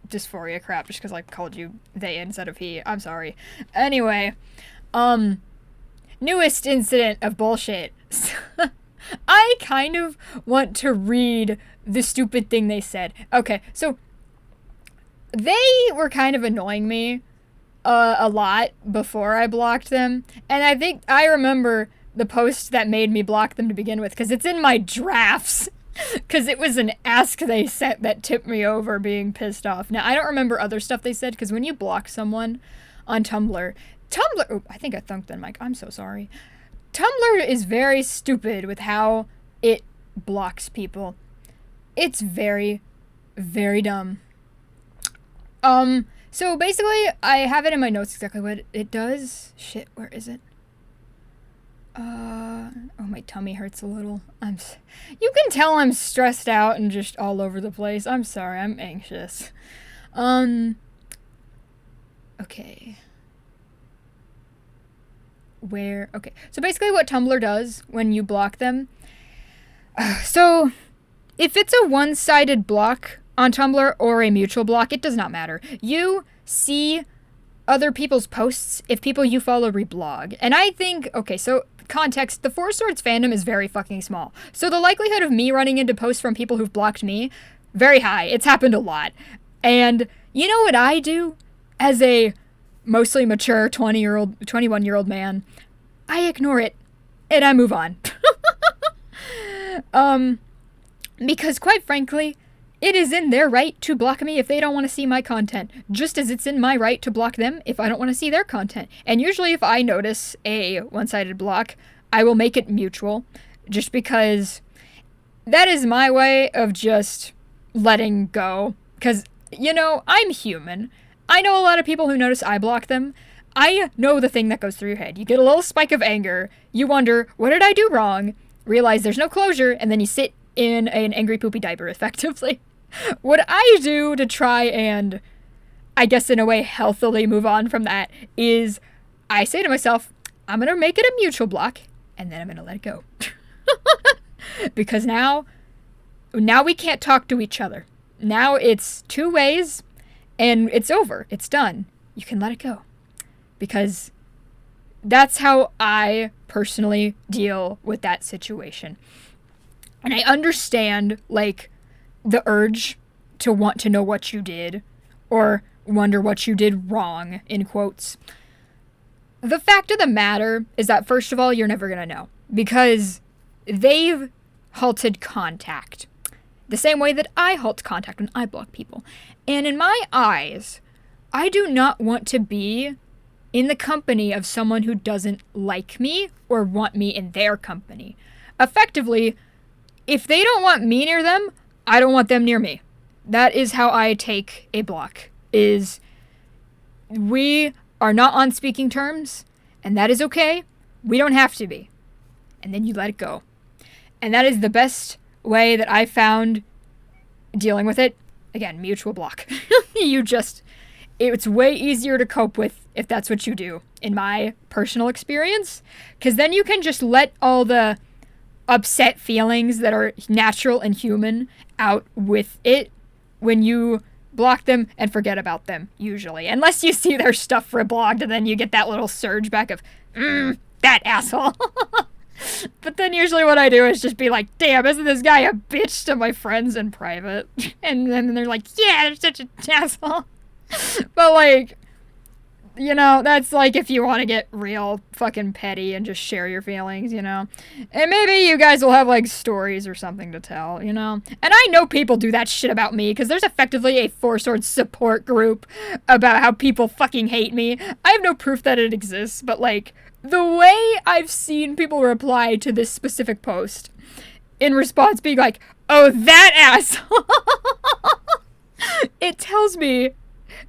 A: dysphoria crap just because I called you they instead of he. I'm sorry. Anyway, newest incident of bullshit. I kind of want to read the stupid thing they said. Okay, so they were kind of annoying me a lot before I blocked them, and I think I remember the post that made me block them to begin with because it's in my drafts. Because it was an ask they sent that tipped me over being pissed off. Now, I don't remember other stuff they said, because when you block someone on Tumblr, oh, I think I thunked the mic. I'm so sorry. Tumblr is very stupid with how it blocks people. It's very, very dumb. So basically, I have it in my notes exactly what it does. Shit, where is it? Oh, my tummy hurts a little. You can tell I'm stressed out and just all over the place. I'm sorry, I'm anxious. Okay. Okay. So basically what Tumblr does when you block them, so if it's a one-sided block on Tumblr or a mutual block, it does not matter. You see other people's posts if people you follow reblog. And I think, okay, so context, the Four Swords fandom is very fucking small. So the likelihood of me running into posts from people who've blocked me, very high. It's happened a lot. And you know what I do as a mostly mature 21-year-old man? I ignore it and I move on. Because quite frankly, it is in their right to block me if they don't want to see my content, just as it's in my right to block them if I don't want to see their content. And usually if I notice a one-sided block, I will make it mutual, just because that is my way of just letting go. Because, you know, I'm human. I know a lot of people who notice I block them. I know the thing that goes through your head. You get a little spike of anger, you wonder, what did I do wrong? Realize there's no closure, and then you sit in an angry poopy diaper, effectively. What I do to try and, I guess in a way, healthily move on from that is I say to myself, I'm going to make it a mutual block, and then I'm going to let it go. Because now we can't talk to each other. Now it's two ways, and it's over. It's done. You can let it go. Because that's how I personally deal with that situation. And I understand, like, the urge to want to know what you did, or wonder what you did wrong, in quotes. The fact of the matter is that, first of all, you're never gonna know, because they've halted contact, the same way that I halt contact when I block people. And in my eyes, I do not want to be in the company of someone who doesn't like me, or want me in their company. Effectively, if they don't want me near them, I don't want them near me. That is how I take a block, is we are not on speaking terms, and that is okay. We don't have to be. And then you let it go. And that is the best way that I found dealing with it. Again, mutual block. It's way easier to cope with if that's what you do, in my personal experience. Because then you can just let all the upset feelings that are natural and human out with it when you block them and forget about them, usually. Unless you see their stuff reblogged and then you get that little surge back of, that asshole. But then usually what I do is just be like, damn, isn't this guy a bitch to my friends in private? And then they're like, yeah, they're such an asshole. But like, You know, that's like if you want to get real fucking petty and just share your feelings, you know? And maybe you guys will have like stories or something to tell, you know? And I know people do that shit about me because there's effectively a Four Swords support group about how people fucking hate me. I have no proof that it exists, but like the way I've seen people reply to this specific post in response being like, oh, that asshole. It tells me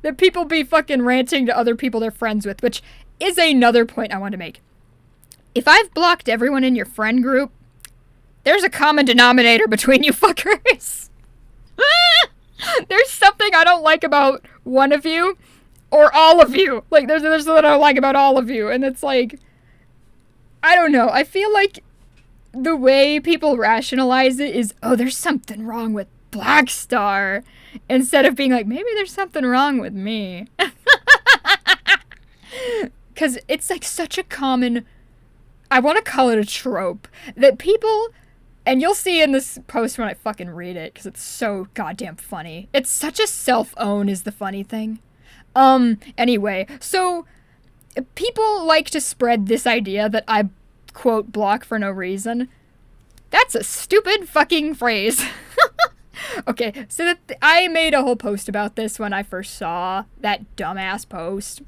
A: that people be fucking ranting to other people they're friends with, which is another point I want to make. If I've blocked everyone in your friend group, there's a common denominator between you fuckers. There's something I don't like about one of you, or all of you. Like, there's something I don't like about all of you, and it's like, I don't know. I feel like the way people rationalize it is, oh, there's something wrong with Blackstar, instead of being like, maybe there's something wrong with me. Because it's like such a common, I want to call it a trope, that people, and you'll see in this post when I fucking read it, because it's so goddamn funny. It's such a self-own is the funny thing. Anyway, so people like to spread this idea that I, quote, block for no reason. That's a stupid fucking phrase. Okay, so I made a whole post about this when I first saw that dumbass post,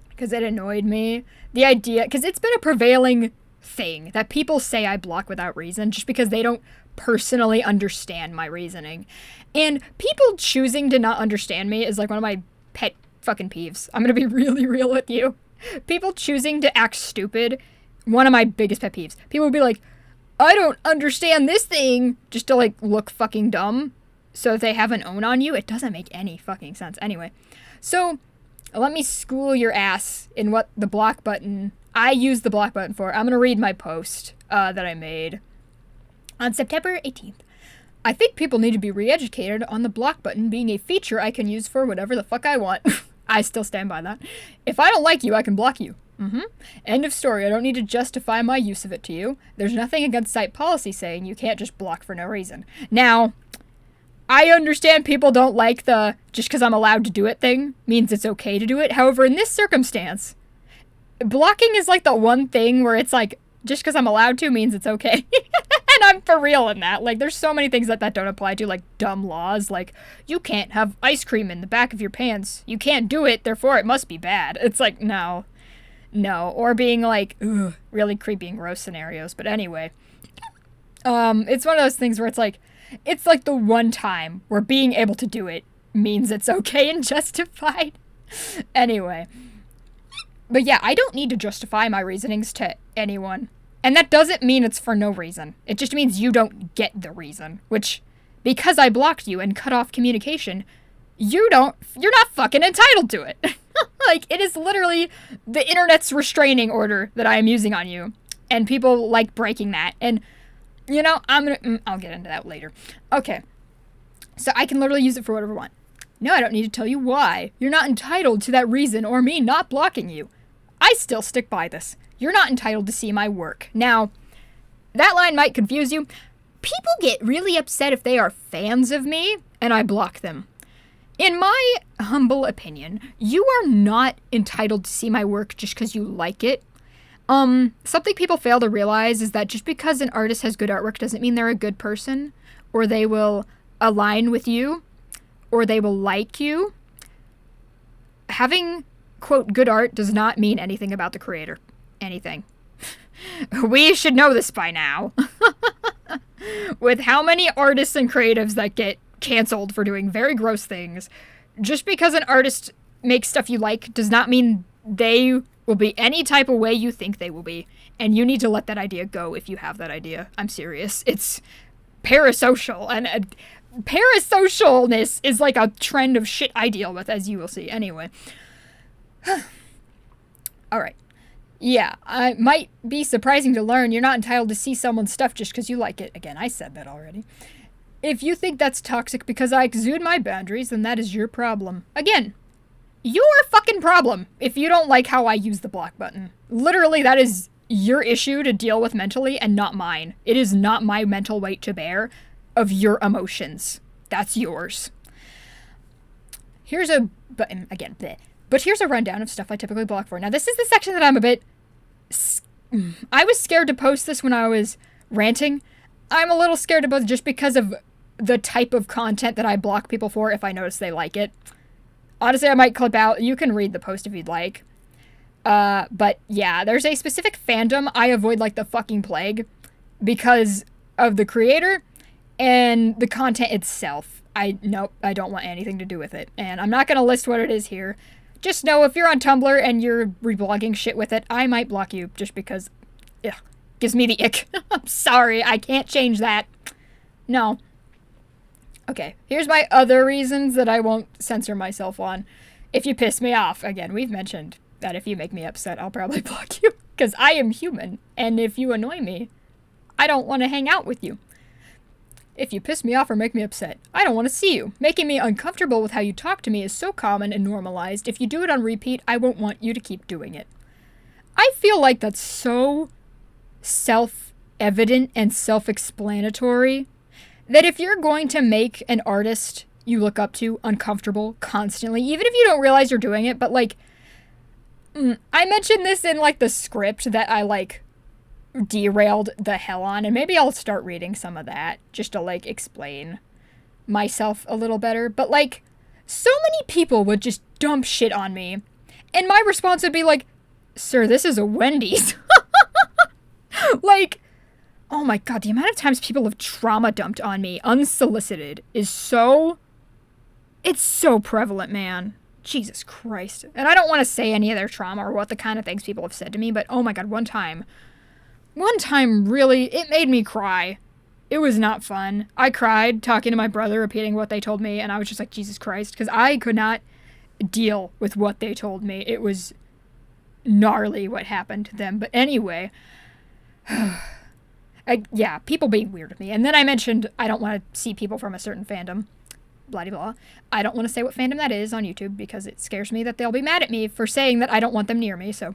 A: because it annoyed me. The idea, because it's been a prevailing thing that people say I block without reason just because they don't personally understand my reasoning. And people choosing to not understand me is like one of my pet fucking peeves. I'm gonna be really real with you. People choosing to act stupid, one of my biggest pet peeves. People will be like, I don't understand this thing, just to like look fucking dumb so that they have an own on you. It doesn't make any fucking sense. Anyway, so let me school your ass in what the block button, I use the block button for. I'm gonna read my post that I made on September 18th. I think people need to be re-educated on the block button being a feature I can use for whatever the fuck I want. I still stand by that. If I don't like you, I can block you. End of story. I don't need to justify my use of it to you. There's nothing against site policy saying you can't just block for no reason. Now, I understand people don't like the just because I'm allowed to do it thing means it's okay to do it. However, in this circumstance, blocking is like the one thing where it's like, just because I'm allowed to means it's okay. And I'm for real in that. Like, there's so many things that don't apply to, like dumb laws. Like, you can't have ice cream in the back of your pants. You can't do it, therefore it must be bad. It's like, no. Or being like, ugh, really creepy and gross scenarios. But anyway, it's one of those things where it's like the one time where being able to do it means it's okay and justified. Anyway. But yeah, I don't need to justify my reasonings to anyone. And that doesn't mean it's for no reason. It just means you don't get the reason. Which, because I blocked you and cut off communication, you're not fucking entitled to it. Like, it is literally the internet's restraining order that I am using on you. And people like breaking that. And, you know, I'll get into that later. Okay. So I can literally use it for whatever I want. No, I don't need to tell you why. You're not entitled to that reason or me not blocking you. I still stick by this. You're not entitled to see my work. Now, that line might confuse you. People get really upset if they are fans of me and I block them. In my humble opinion, you are not entitled to see my work just because you like it. Something people fail to realize is that just because an artist has good artwork doesn't mean they're a good person, or they will align with you, or they will like you. Having, quote, good art does not mean anything about the creator. Anything. We should know this by now. With how many artists and creatives that get canceled for doing very gross things, just because an artist makes stuff you like does not mean they will be any type of way you think they will be. And you need to let that idea go if you have that idea. I'm serious. It's parasocial, and parasocialness is like a trend of shit I deal with, as you will see. Anyway. Alright. Yeah, it might be surprising to learn you're not entitled to see someone's stuff just because you like it. Again, I said that already. If you think that's toxic because I exude my boundaries, then that is your problem. Again, your fucking problem if you don't like how I use the block button. Literally, that is your issue to deal with mentally and not mine. It is not my mental weight to bear of your emotions. That's yours. Here's a button, again, bleh. But here's a rundown of stuff I typically block for. Now, this is the section that I'm a bit... I was scared to post this when I was ranting. I'm a little scared to post just because of the type of content that I block people for if I notice they like it. Honestly, I might clip out. You can read the post if you'd like. But yeah, there's a specific fandom I avoid like the fucking plague because of the creator and the content itself. Nope, I don't want anything to do with it. And I'm not going to list what it is here. Just know if you're on Tumblr and you're reblogging shit with it, I might block you just because it gives me the ick. I'm sorry, I can't change that. No. Okay, here's my other reasons that I won't censor myself on. If you piss me off, again, we've mentioned that if you make me upset, I'll probably block you. Because I am human, and if you annoy me, I don't want to hang out with you. If you piss me off or make me upset, I don't want to see you. Making me uncomfortable with how you talk to me is so common and normalized. If you do it on repeat, I won't want you to keep doing it. I feel like that's so self-evident and self-explanatory that if you're going to make an artist you look up to uncomfortable constantly, even if you don't realize you're doing it, but like, I mentioned this in like the script that I like derailed the hell on, and maybe I'll start reading some of that just to like explain myself a little better. But like, so many people would just dump shit on me, and my response would be like, sir, this is a Wendy's. Like, oh my god, the amount of times people have trauma dumped on me unsolicited is it's so prevalent, man. Jesus Christ. And I don't want to say any of their trauma or what the kind of things people have said to me, but oh my god, one time really, it made me cry. It was not fun. I cried talking to my brother, repeating what they told me, and I was just like, Jesus Christ, because I could not deal with what they told me. It was gnarly what happened to them. But anyway, yeah, people being weird with me. And then I mentioned I don't want to see people from a certain fandom. Blah, blah, blah. I don't want to say what fandom that is on YouTube because it scares me that they'll be mad at me for saying that I don't want them near me, so.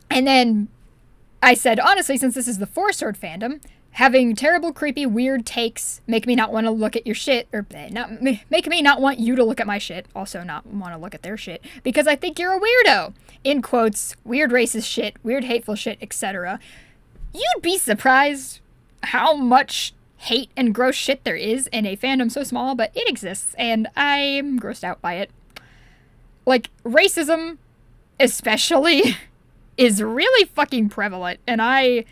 A: And then I said, honestly, since this is the Four-Sword fandom, having terrible, creepy, weird takes make me not want to look at your shit, or make me not want you to look at my shit, also not want to look at their shit, because I think you're a weirdo. In quotes, weird racist shit, weird hateful shit, etc. You'd be surprised how much hate and gross shit there is in a fandom so small, but it exists, and I'm grossed out by it. Like, racism, especially, is really fucking prevalent, and I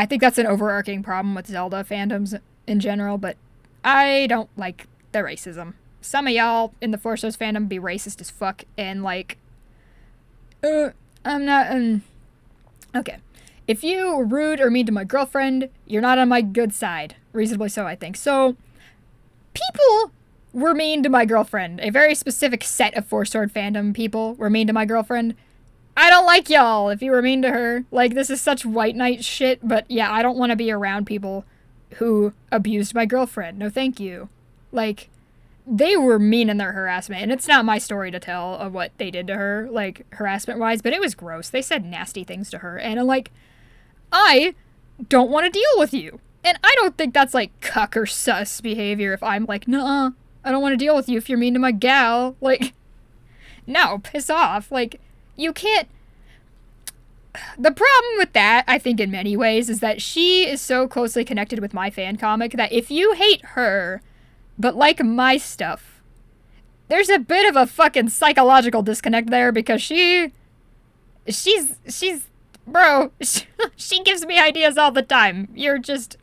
A: think that's an overarching problem with Zelda fandoms in general, but I don't like the racism. Some of y'all in the Four Swords fandom be racist as fuck, and like, I'm not, okay. If you were rude or mean to my girlfriend, you're not on my good side. Reasonably so, I think. So, people were mean to my girlfriend. A very specific set of Four Sword fandom people were mean to my girlfriend. I don't like y'all if you were mean to her. Like, this is such white knight shit, but yeah, I don't want to be around people who abused my girlfriend. No thank you. Like, they were mean in their harassment, and it's not my story to tell of what they did to her, like, harassment-wise, but it was gross. They said nasty things to her, and I'm like, I don't want to deal with you. And I don't think that's, like, cuck or sus behavior if I'm like, nuh-uh, I don't want to deal with you if you're mean to my gal. Like, no, piss off. Like, you can't... The problem with that, I think in many ways, is that she is so closely connected with my fan comic that if you hate her, but like my stuff, there's a bit of a fucking psychological disconnect there because she's, bro, she gives me ideas all the time. You're just,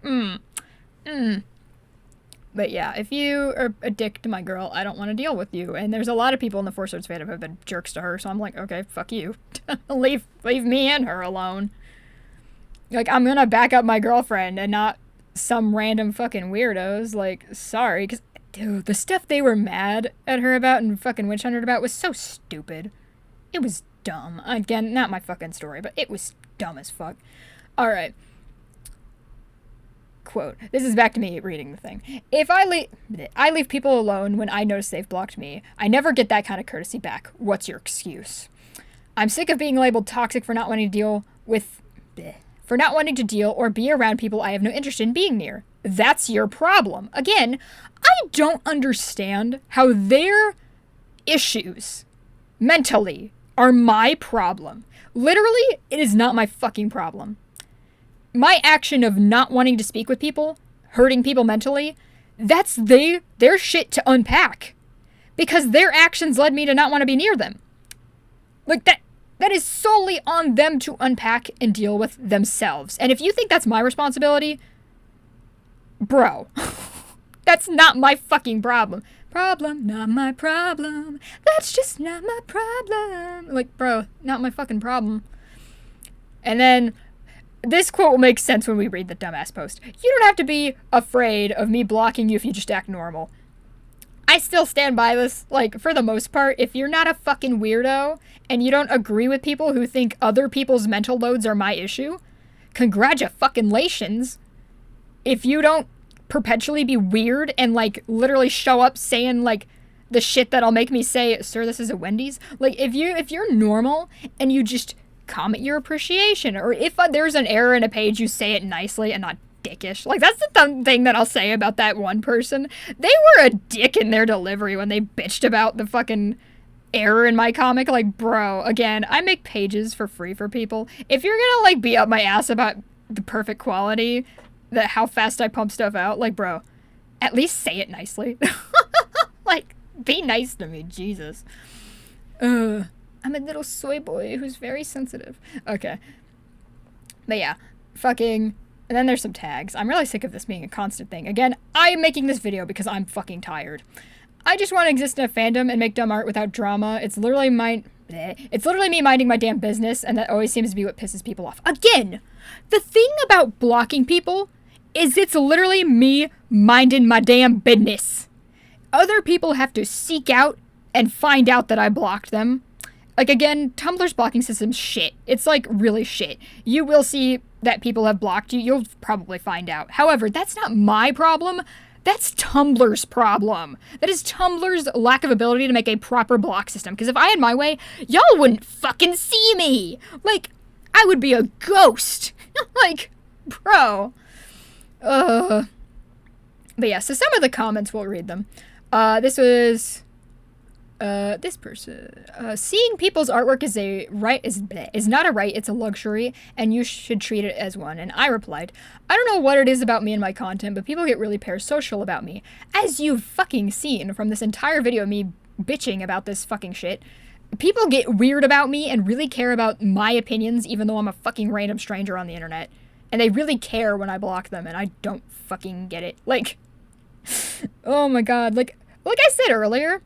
A: But yeah, if you are a dick to my girl, I don't want to deal with you. And there's a lot of people in the Four Swords fandom who have been jerks to her, so I'm like, okay, fuck you. leave me and her alone. Like, I'm gonna back up my girlfriend and not some random fucking weirdos. Like, sorry, because, dude, the stuff they were mad at her about and fucking witch hunted about was so stupid. It was dumb. Again, not my fucking story, but it was dumb as fuck. Alright. Quote. This is back to me reading the thing. If I leave people alone when I notice they've blocked me. I never get that kind of courtesy back. What's your excuse? I'm sick of being labeled toxic for not wanting to deal with... For not wanting to deal or be around people I have no interest in being near. That's your problem. Again, I don't understand how their issues mentally are my problem. Literally, it is not my fucking problem. My action of not wanting to speak with people, hurting people mentally, that's their shit to unpack. Because their actions led me to not want to be near them. Like, that is solely on them to unpack and deal with themselves. And if you think that's my responsibility, bro, that's not my fucking problem. Problem, not my problem. That's just not my problem. Like, bro, not my fucking problem. And then, this quote will make sense when we read the dumbass post. You don't have to be afraid of me blocking you if you just act normal. I still stand by this, like, for the most part. If you're not a fucking weirdo and you don't agree with people who think other people's mental loads are my issue, congratulations. If you don't perpetually be weird and, like, literally show up saying, like, the shit that'll make me say, sir, this is a Wendy's. Like, if you're normal and you just comment your appreciation, or if there's an error in a page, you say it nicely and not dickish. Like, that's the dumb thing that I'll say about that one person. They were a dick in their delivery when they bitched about the fucking error in my comic. Like, bro, again, I make pages for free for people. If you're gonna, like, be up my ass about the perfect quality, how fast I pump stuff out, like, bro, at least say it nicely. Like, be nice to me, Jesus. I'm a little soy boy who's very sensitive. Okay. But yeah, fucking... And then there's some tags. I'm really sick of this being a constant thing. Again, I'm making this video because I'm fucking tired. I just want to exist in a fandom and make dumb art without drama. It's literally me minding my damn business, and that always seems to be what pisses people off. Again, the thing about blocking people is it's literally me minding my damn business. Other people have to seek out and find out that I blocked them. Like, again, Tumblr's blocking system's shit. It's, like, really shit. You will see that people have blocked you. You'll probably find out. However, that's not my problem. That's Tumblr's problem. That is Tumblr's lack of ability to make a proper block system. Because if I had my way, y'all wouldn't fucking see me. Like, I would be a ghost. Like, bro. But yeah, so some of the comments, we'll read them. This was... this person, seeing people's artwork is not a right, it's a luxury, and you should treat it as one. And I replied, I don't know what it is about me and my content, but people get really parasocial about me. As you've fucking seen from this entire video of me bitching about this fucking shit, people get weird about me and really care about my opinions, even though I'm a fucking random stranger on the internet. And they really care when I block them, and I don't fucking get it. Like, oh my god, like I said earlier,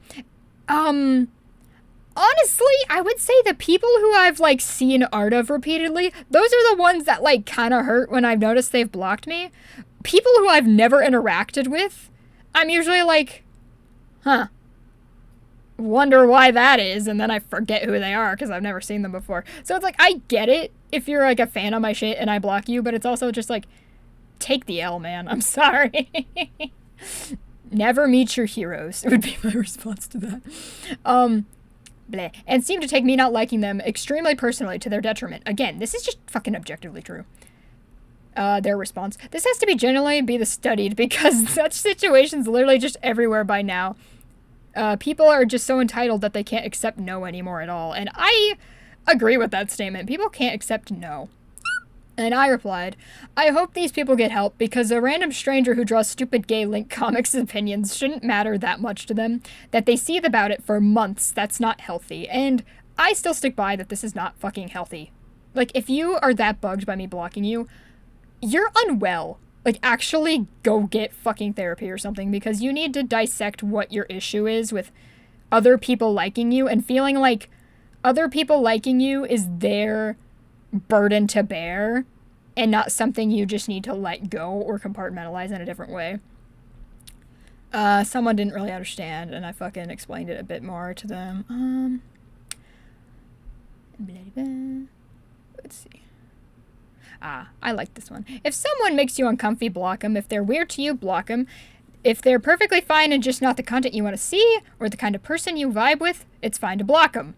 A: honestly, I would say the people who I've, like, seen art of repeatedly, those are the ones that, like, kind of hurt when I've noticed they've blocked me. People who I've never interacted with, I'm usually like, huh, wonder why that is, and then I forget who they are because I've never seen them before. So it's like, I get it if you're, like, a fan of my shit and I block you, but it's also just like, take the L, man. I'm sorry. Never meet your heroes, would be my response to that. Bleh. And seem to take me not liking them extremely personally to their detriment. Again, this is just fucking objectively true. Their response. This has to be generally be the studied, because such situations literally just everywhere by now. People are just so entitled that they can't accept no anymore at all. And I agree with that statement. People can't accept no. And I replied, I hope these people get help, because a random stranger who draws stupid gay link comics opinions shouldn't matter that much to them. That they seethe about it for months, that's not healthy. And I still stick by that this is not fucking healthy. Like, if you are that bugged by me blocking you, you're unwell. Like, actually go get fucking therapy or something, because you need to dissect what your issue is with other people liking you and feeling like other people liking you is their burden to bear and not something you just need to let go or compartmentalize in a different way. Someone didn't really understand, and I fucking explained it a bit more to them. Let's see. I like this one. If someone makes you uncomfy, block them. If they're weird to you, block them. If they're perfectly fine and just not the content you want to see or the kind of person you vibe with, it's fine to block them.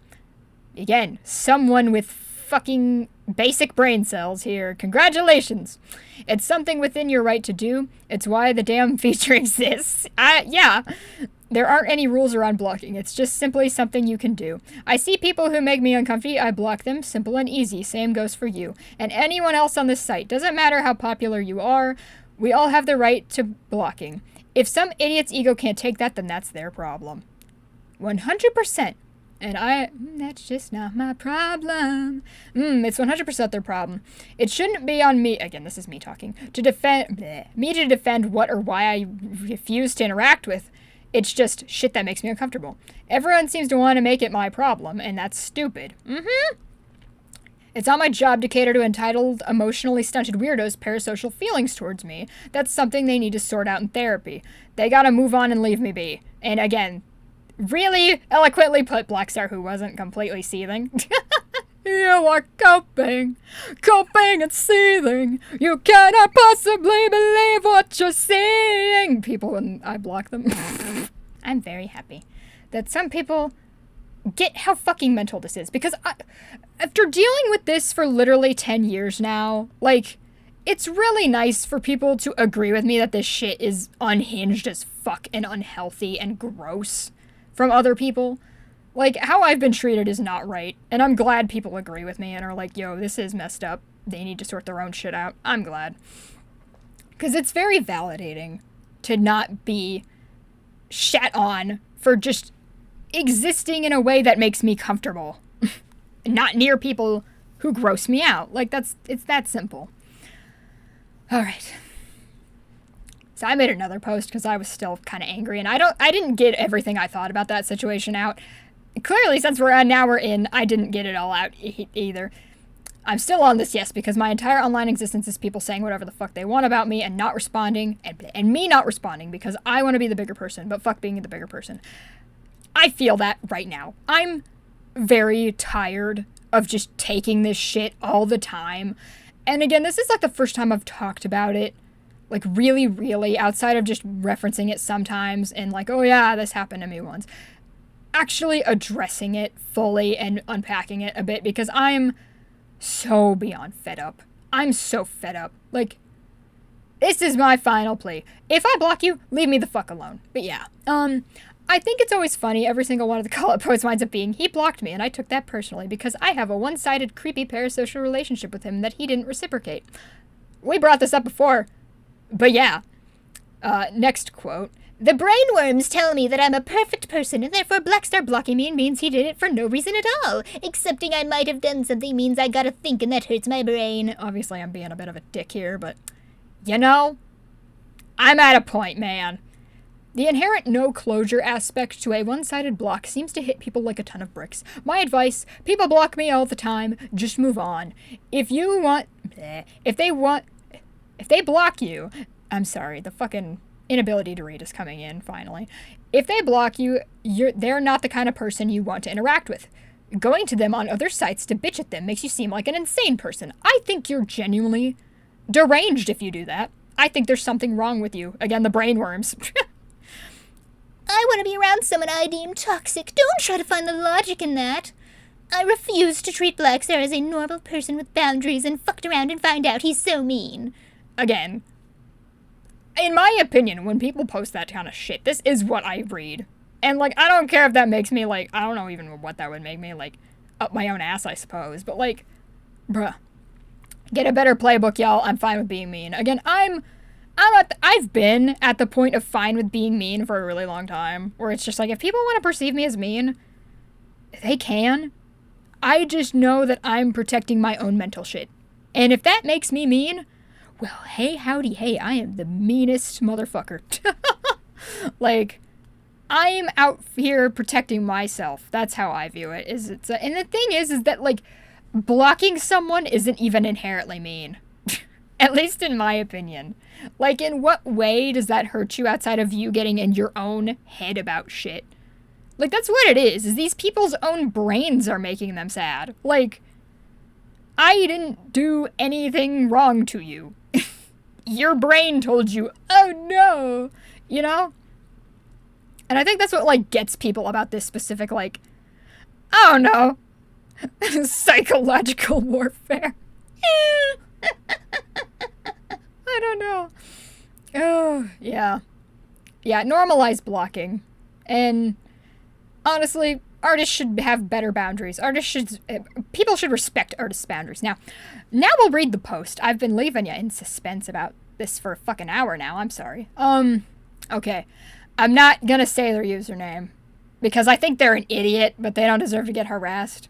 A: Again, someone with fucking basic brain cells here. Congratulations. It's something within your right to do. It's why the damn feature exists. Yeah. There aren't any rules around blocking. It's just simply something you can do. I see people who make me uncomfy, I block them. Simple and easy. Same goes for you. And anyone else on this site. Doesn't matter how popular you are. We all have the right to blocking. If some idiot's ego can't take that, then that's their problem. 100%. And that's just not my problem. It's 100% their problem. It shouldn't be on me, again, this is me talking, to defend what or why I refuse to interact with. It's just shit that makes me uncomfortable. Everyone seems to want to make it my problem, and that's stupid. It's not my job to cater to entitled, emotionally stunted weirdos' parasocial feelings towards me. That's something they need to sort out in therapy. They gotta move on and leave me be. And again, really eloquently put, Blackstar, who wasn't completely seething. You are coping and seething. You cannot possibly believe what you're seeing. People, when I block them. I'm very happy that some people get how fucking mental this is. Because after dealing with this for literally 10 years now, like, it's really nice for people to agree with me that this shit is unhinged as fuck and unhealthy and gross from other people. Like, how I've been treated is not right. And I'm glad people agree with me and are like, yo, this is messed up. They need to sort their own shit out. I'm glad. Because it's very validating to not be shat on for just existing in a way that makes me comfortable. Not near people who gross me out. Like, it's that simple. Alright. So I made another post because I was still kind of angry, and I didn't get everything I thought about that situation out. Clearly, since we're in, I didn't get it all out either. I'm still on this, yes, because my entire online existence is people saying whatever the fuck they want about me and not responding, and me not responding because I want to be the bigger person, but fuck being the bigger person. I feel that right now. I'm very tired of just taking this shit all the time. And again, this is like the first time I've talked about it, like really, really, outside of just referencing it sometimes and like, oh yeah, this happened to me once. Actually addressing it fully and unpacking it a bit because I'm so beyond fed up. I'm so fed up. Like, this is my final plea. If I block you, leave me the fuck alone. But yeah, I think it's always funny, every single one of the call-out posts winds up being, he blocked me, and I took that personally because I have a one-sided, creepy parasocial relationship with him that he didn't reciprocate. We brought this up before, but yeah. Next quote. The brainworms tell me that I'm a perfect person, and therefore Blackstar blocking me means he did it for no reason at all. Accepting I might have done something means I gotta think, and that hurts my brain. Obviously, I'm being a bit of a dick here, but, you know, I'm at a point, man. The inherent no-closure aspect to a one-sided block seems to hit people like a ton of bricks. My advice, people block me all the time, just move on. If they block you, I'm sorry, the fucking inability to read is coming in, finally. If they block you, they're not the kind of person you want to interact with. Going to them on other sites to bitch at them makes you seem like an insane person. I think you're genuinely deranged if you do that. I think there's something wrong with you. Again, the brainworms. I want to be around someone I deem toxic. Don't try to find the logic in that. I refuse to treat Blackstar as a normal person with boundaries and fucked around and find out he's so mean. Again, in my opinion, when people post that kind of shit, this is what I read. And, like, I don't care if that makes me, like, I don't know even what that would make me, like, up my own ass, I suppose. But, like, bruh. Get a better playbook, y'all. I'm fine with being mean. Again, I've been at the point of fine with being mean for a really long time, where it's just like, if people want to perceive me as mean, they can. I just know that I'm protecting my own mental shit. And if that makes me mean, well, hey, howdy, hey, I am the meanest motherfucker. Like, I'm out here protecting myself. That's how I view it. And the thing is that, like, blocking someone isn't even inherently mean. At least in my opinion. Like, in what way does that hurt you outside of you getting in your own head about shit? Like, that's what it is these people's own brains are making them sad. Like, I didn't do anything wrong to you. Your brain told you, oh no, you know? And I think that's what, like, gets people about this specific, like, I don't know, psychological warfare. I don't know. Oh, yeah. Yeah, normalize blocking. And honestly, artists should have better boundaries. People should respect artists' boundaries. Now we'll read the post. I've been leaving you in suspense about this for a fucking hour now. I'm sorry. Okay. I'm not gonna say their username because I think they're an idiot, but they don't deserve to get harassed.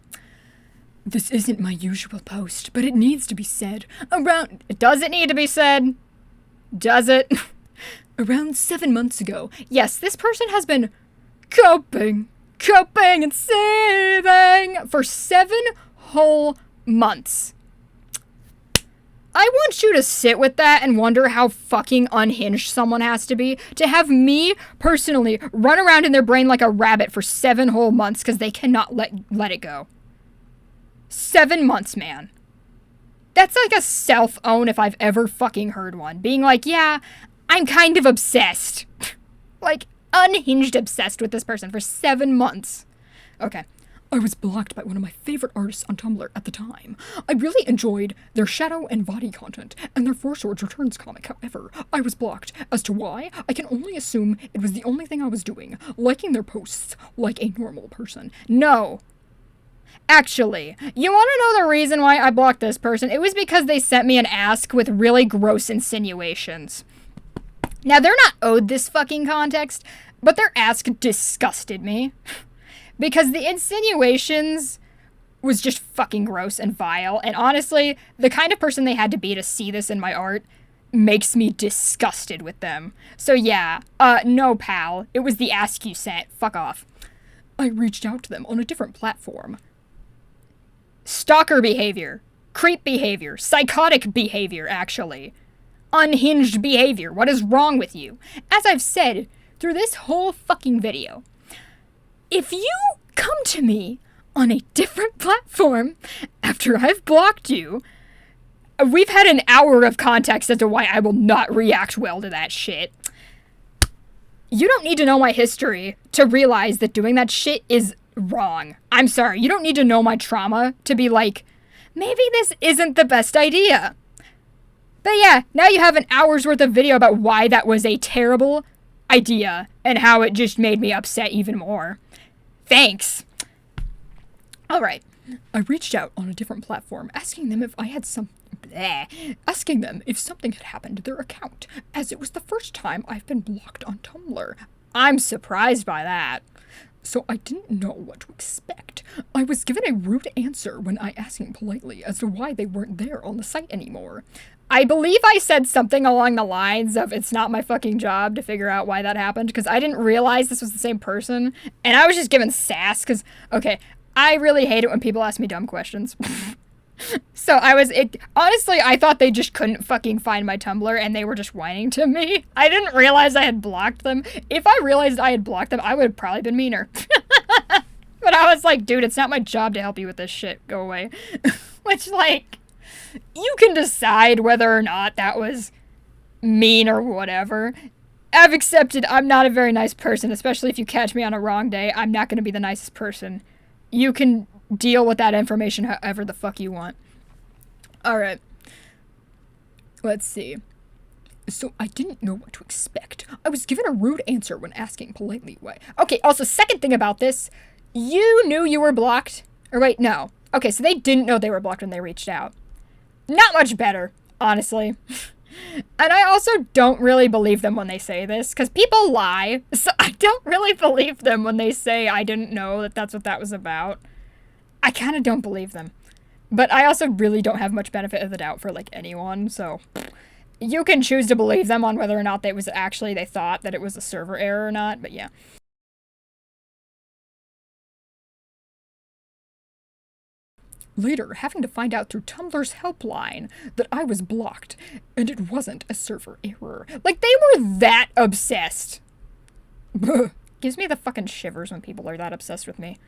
A: This isn't my usual post, but it needs to be said. Does it need to be said? Does it? Around 7 months ago. Yes, this person has been coping and saving for 7 whole months. I want you to sit with that and wonder how fucking unhinged someone has to be to have me personally run around in their brain like a rabbit for 7 whole months because they cannot let it go. 7 months, man. That's like a self-own if I've ever fucking heard one. Being like, yeah, I'm kind of obsessed. Like, unhinged obsessed with this person for 7 months. Okay. I was blocked by one of my favorite artists on Tumblr at the time. I really enjoyed their shadow and body content, and their Four Swords Returns comic. However, I was blocked. As to why, I can only assume it was the only thing I was doing, liking their posts like a normal person. No. Actually, you want to know the reason why I blocked this person? It was because they sent me an ask with really gross insinuations. Now, they're not owed this fucking context, but their ask disgusted me. Because the insinuations was just fucking gross and vile. And honestly, the kind of person they had to be to see this in my art makes me disgusted with them. So yeah, no pal. It was the ask you sent. Fuck off. I reached out to them on a different platform. Stalker behavior. Creep behavior. Psychotic behavior, actually. Unhinged behavior. What is wrong with you? As I've said through this whole fucking video, if you come to me on a different platform after I've blocked you, we've had an hour of context as to why I will not react well to that shit. You don't need to know my history to realize that doing that shit is wrong. I'm sorry, you don't need to know my trauma to be like, maybe this isn't the best idea. But yeah, now you have an hour's worth of video about why that was a terrible idea and how it just made me upset even more. Thanks. Alright. I reached out on a different platform asking them if something had happened to their account, as it was the first time I've been blocked on Tumblr. I'm surprised by that. So I didn't know what to expect. I was given a rude answer when I asked politely as to why they weren't there on the site anymore. I believe I said something along the lines of, it's not my fucking job to figure out why that happened, because I didn't realize this was the same person, and I was just given sass, because, okay, I really hate it when people ask me dumb questions. So honestly, I thought they just couldn't fucking find my Tumblr, and they were just whining to me. I didn't realize I had blocked them. If I realized I had blocked them, I would have probably been meaner. But I was like, dude, it's not my job to help you with this shit. Go away. Which, like, you can decide whether or not that was mean or whatever. I've accepted I'm not a very nice person, especially if you catch me on a wrong day. I'm not going to be the nicest person. You can deal with that information however the fuck you want. Alright. Let's see. So I didn't know what to expect. I was given a rude answer when asking politely why. Okay, also, second thing about this. You knew you were blocked? Or wait, no. Okay, so they didn't know they were blocked when they reached out. Not much better, honestly. And I also don't really believe them when they say this, because people lie, so I don't really believe them when they say I didn't know that that's what that was about. I kind of don't believe them. But I also really don't have much benefit of the doubt for, like, anyone, so you can choose to believe them on whether or not they thought that it was a server error or not, but yeah. Later, having to find out through Tumblr's helpline that I was blocked, and it wasn't a server error. Like, they were that obsessed. Gives me the fucking shivers when people are that obsessed with me.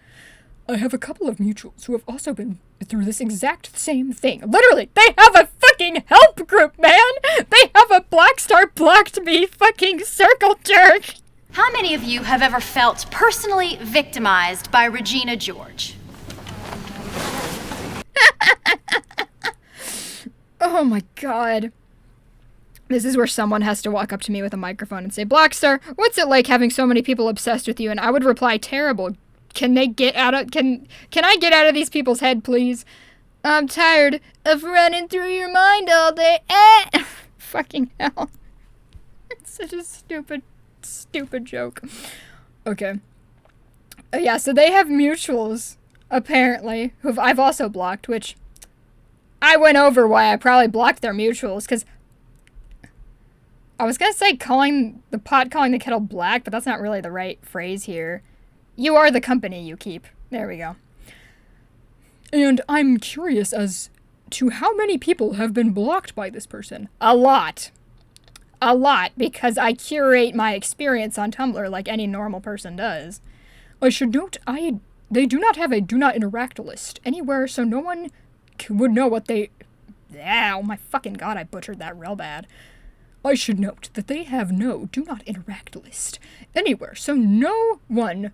A: I have a couple of mutuals who have also been through this exact same thing. Literally, they have a fucking help group, man! They have a Blackstar blocked me fucking circle jerk!
B: How many of you have ever felt personally victimized by Regina George?
A: Oh my god. This is where someone has to walk up to me with a microphone and say, Blackstar, what's it like having so many people obsessed with you? And I would reply, terrible. Can I get out of these people's head, please? I'm tired of running through your mind all day. Fucking hell. It's such a stupid joke. Okay. Yeah, so they have mutuals, apparently, who I've also blocked, which I went over why I probably blocked their mutuals, because I was going to say calling the kettle black, but that's not really the right phrase here. You are the company you keep. There we go. And I'm curious as to how many people have been blocked by this person. A lot. A lot, because I curate my experience on Tumblr like any normal person does. I should note, they do not have a do not interact list anywhere, so no one would know what they... Oh my fucking god, I butchered that real bad. I should note that they have no do not interact list anywhere, so no one...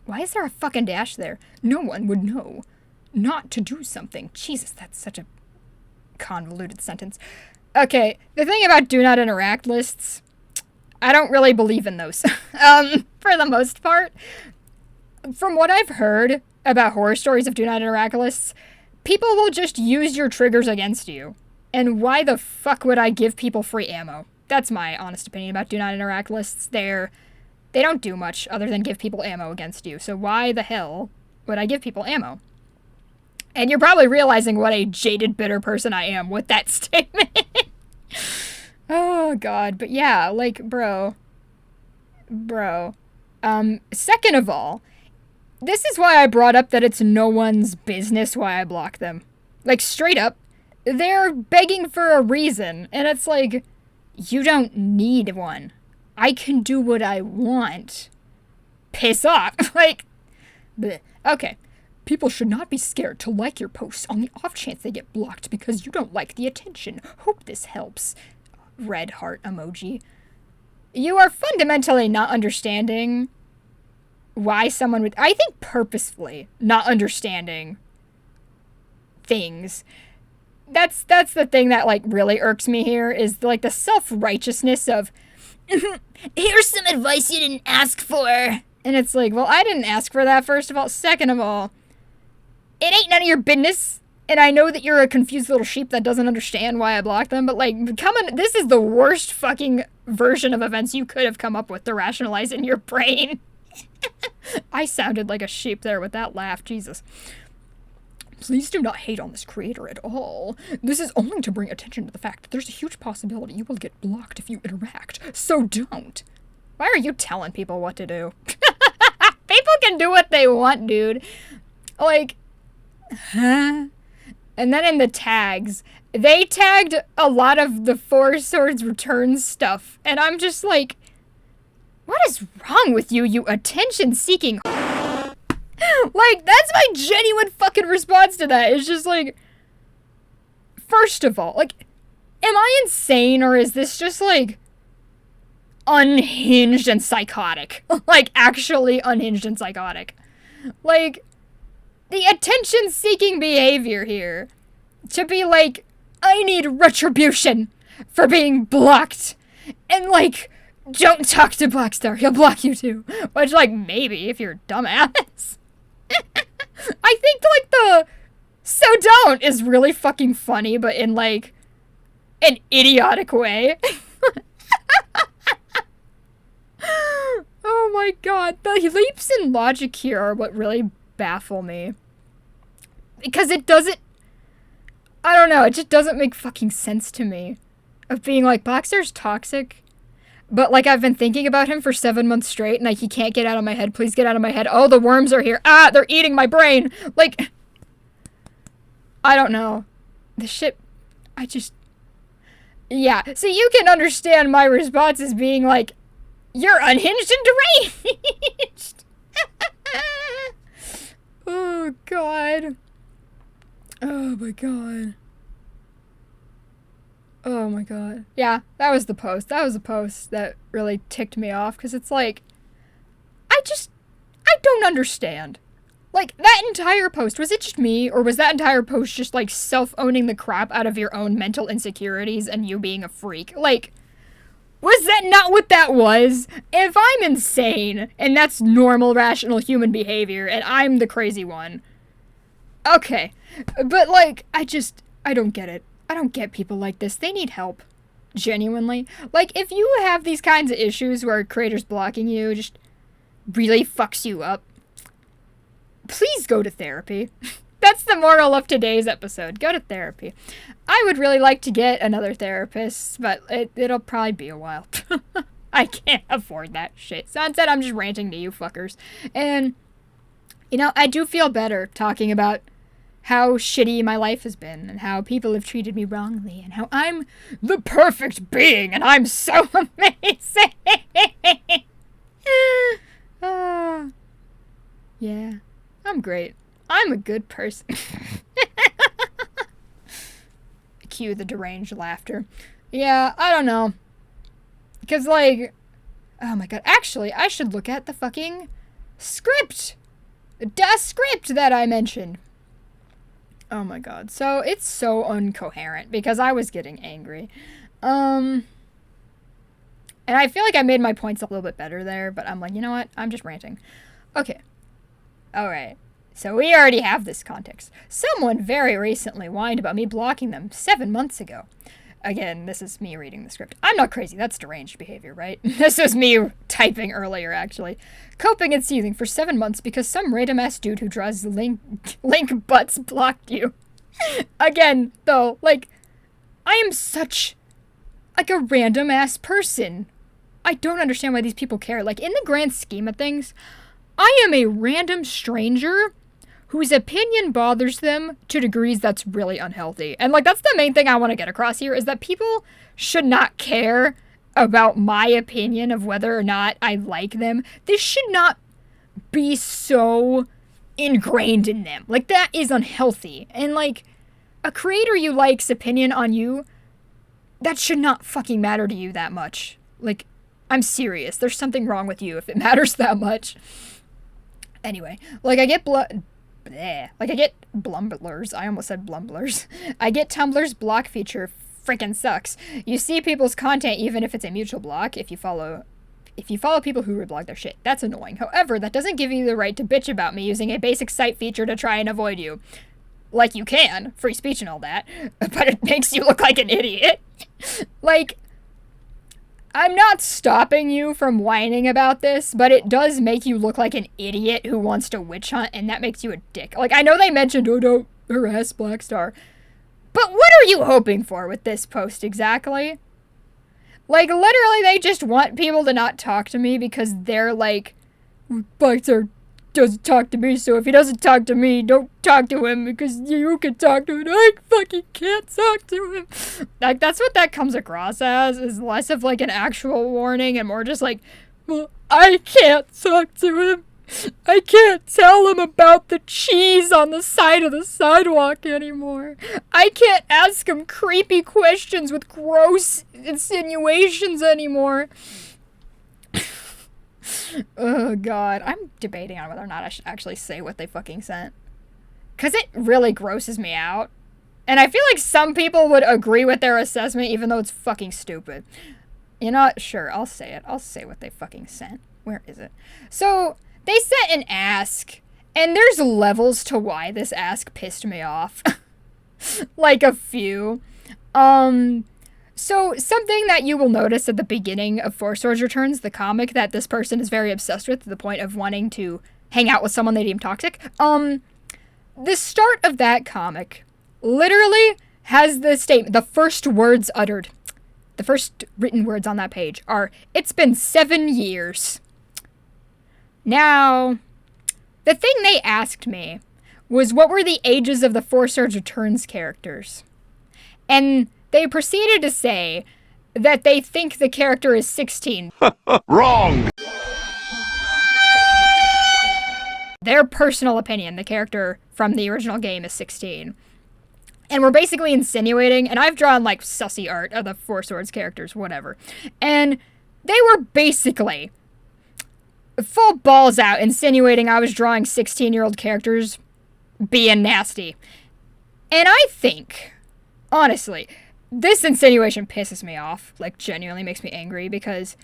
A: Why is there a fucking dash there? No one would know not to do something. Jesus, that's such a convoluted sentence. Okay, the thing about do not interact lists, I don't really believe in those. For the most part. From what I've heard about horror stories of do not interact lists, people will just use your triggers against you. And why the fuck would I give people free ammo? That's my honest opinion about do not interact lists. They don't do much other than give people ammo against you. So why the hell would I give people ammo? And you're probably realizing what a jaded, bitter person I am with that statement. Oh, God. But yeah, like, bro. Second of all, this is why I brought up that it's no one's business why I block them. Like, straight up, they're begging for a reason. And it's like, you don't need one. I can do what I want. Piss off. Like, bleh. Okay. People should not be scared to like your posts on the off chance they get blocked because you don't like the attention. Hope this helps. Red heart emoji. You are fundamentally not understanding why someone would... I think purposefully not understanding things. That's the thing that, like, really irks me here is, like, the self-righteousness of, here's some advice you didn't ask for. And it's like, well, I didn't ask for that, first of all. Second of all, it ain't none of your business. And I know that you're a confused little sheep that doesn't understand why I blocked them, but, like, this is the worst fucking version of events you could have come up with to rationalize in your brain. I sounded like a sheep there with that laugh, Jesus. Please do not hate on this creator at all. This is only to bring attention to the fact that there's a huge possibility you will get blocked if you interact, so don't. Why are you telling people what to do? People can do what they want, dude. Like, huh? And then in the tags, they tagged a lot of the Four Swords Return stuff, and I'm just like, what is wrong with you, you attention-seeking Like, that's my genuine fucking response to that. It's just like, first of all, like, am I insane or is this just, like, unhinged and psychotic? Like, actually unhinged and psychotic. Like, the attention-seeking behavior here to be like, I need retribution for being blocked. And, like, don't talk to Blackstar, he'll block you too. Which, like, maybe if you're a dumbass. I think, like, the so don't is really fucking funny, but in, like, an idiotic way. Oh my god. The leaps in logic here are what really baffle me. Because it doesn't... I don't know, it just doesn't make fucking sense to me. Of being like, Blackstar's toxic, but, like, I've been thinking about him for 7 months straight, and, like, he can't get out of my head. Please get out of my head. Oh, the worms are here. Ah, they're eating my brain. Like, I don't know. The shit, I just... Yeah, so you can understand my response as being, like, you're unhinged and deranged. Oh, God. Oh, my God. Oh my god. Yeah, that was the post. That was a post that really ticked me off, because it's like, I don't understand. Like, that entire post, was it just me, or was that entire post just, like, self-owning the crap out of your own mental insecurities and you being a freak? Like, was that not what that was? If I'm insane, and that's normal, rational human behavior, and I'm the crazy one, okay. But, like, I don't get it. I don't get people like this. They need help. Genuinely. Like, if you have these kinds of issues where a creator's blocking you, just really fucks you up, please go to therapy. That's the moral of today's episode. Go to therapy. I would really like to get another therapist, but it'll probably be a while. I can't afford that shit. So instead, I'm just ranting to you fuckers. And, you know, I do feel better talking about how shitty my life has been and how people have treated me wrongly and how I'm the perfect being and I'm so amazing. Yeah. I'm great. I'm a good person. Cue the deranged laughter. Yeah, I don't know. Because, like, oh my god. Actually, I should look at the fucking script. The script that I mentioned. Oh my god. So, it's so incoherent because I was getting angry. And I feel like I made my points a little bit better there, but I'm like, you know what? I'm just ranting. Okay. Alright, so we already have this context. Someone very recently whined about me blocking them 7 months ago. Again, this is me reading the script. I'm not crazy, that's deranged behavior, right? This was me typing earlier, actually. Coping and seething for 7 months because some random-ass dude who draws link butts blocked you. Again, though, like, I am such, like, a random-ass person. I don't understand why these people care. Like, in the grand scheme of things, I am a random stranger whose opinion bothers them to degrees that's really unhealthy. And, like, that's the main thing I want to get across here, is that people should not care about my opinion of whether or not I like them. This should not be so ingrained in them. Like, that is unhealthy. And, like, a creator you like's opinion on you, that should not fucking matter to you that much. Like, I'm serious. There's something wrong with you if it matters that much. Anyway, like, I get blumblers. I almost said blumblers. I get Tumblr's block feature freaking sucks. You see people's content even if it's a mutual block if you follow people who reblog their shit. That's annoying. However, that doesn't give you the right to bitch about me using a basic site feature to try and avoid you. Like, you can. Free speech and all that. But it makes you look like an idiot. Like, I'm not stopping you from whining about this, but it does make you look like an idiot who wants to witch hunt, and that makes you a dick. Like, I know they mentioned, oh, don't harass Blackstar. But what are you hoping for with this post exactly? Like, literally, they just want people to not talk to me because they're like, Blackstar doesn't talk to me, so if he doesn't talk to me, don't talk to him because you can talk to him. I fucking can't talk to him. Like, that's what that comes across as, is less of like an actual warning and more just like, well, I can't talk to him. I can't tell him about the cheese on the side of the sidewalk anymore. I can't ask him creepy questions with gross insinuations anymore. Oh god, I'm debating on whether or not I should actually say what they fucking sent. Because it really grosses me out. And I feel like some people would agree with their assessment even though it's fucking stupid. You know what? Sure, I'll say it. I'll say what they fucking sent. Where is it? So, they sent an ask. And there's levels to why this ask pissed me off. Like a few. So, something that you will notice at the beginning of Four Swords Returns, the comic that this person is very obsessed with to the point of wanting to hang out with someone they deem toxic. The start of that comic literally has the statement, the first words uttered, the first written words on that page are, "It's been 7 years." Now, the thing they asked me was what were the ages of the Four Swords Returns characters. And they proceeded to say that they think the character is 16.
C: Wrong!
A: Their personal opinion, the character from the original game is 16. And we're basically insinuating, and I've drawn like sussy art of the Four Swords characters, whatever. And they were basically full balls out insinuating I was drawing 16-year-old characters being nasty. And I think, honestly, this insinuation pisses me off. Like, genuinely makes me angry because,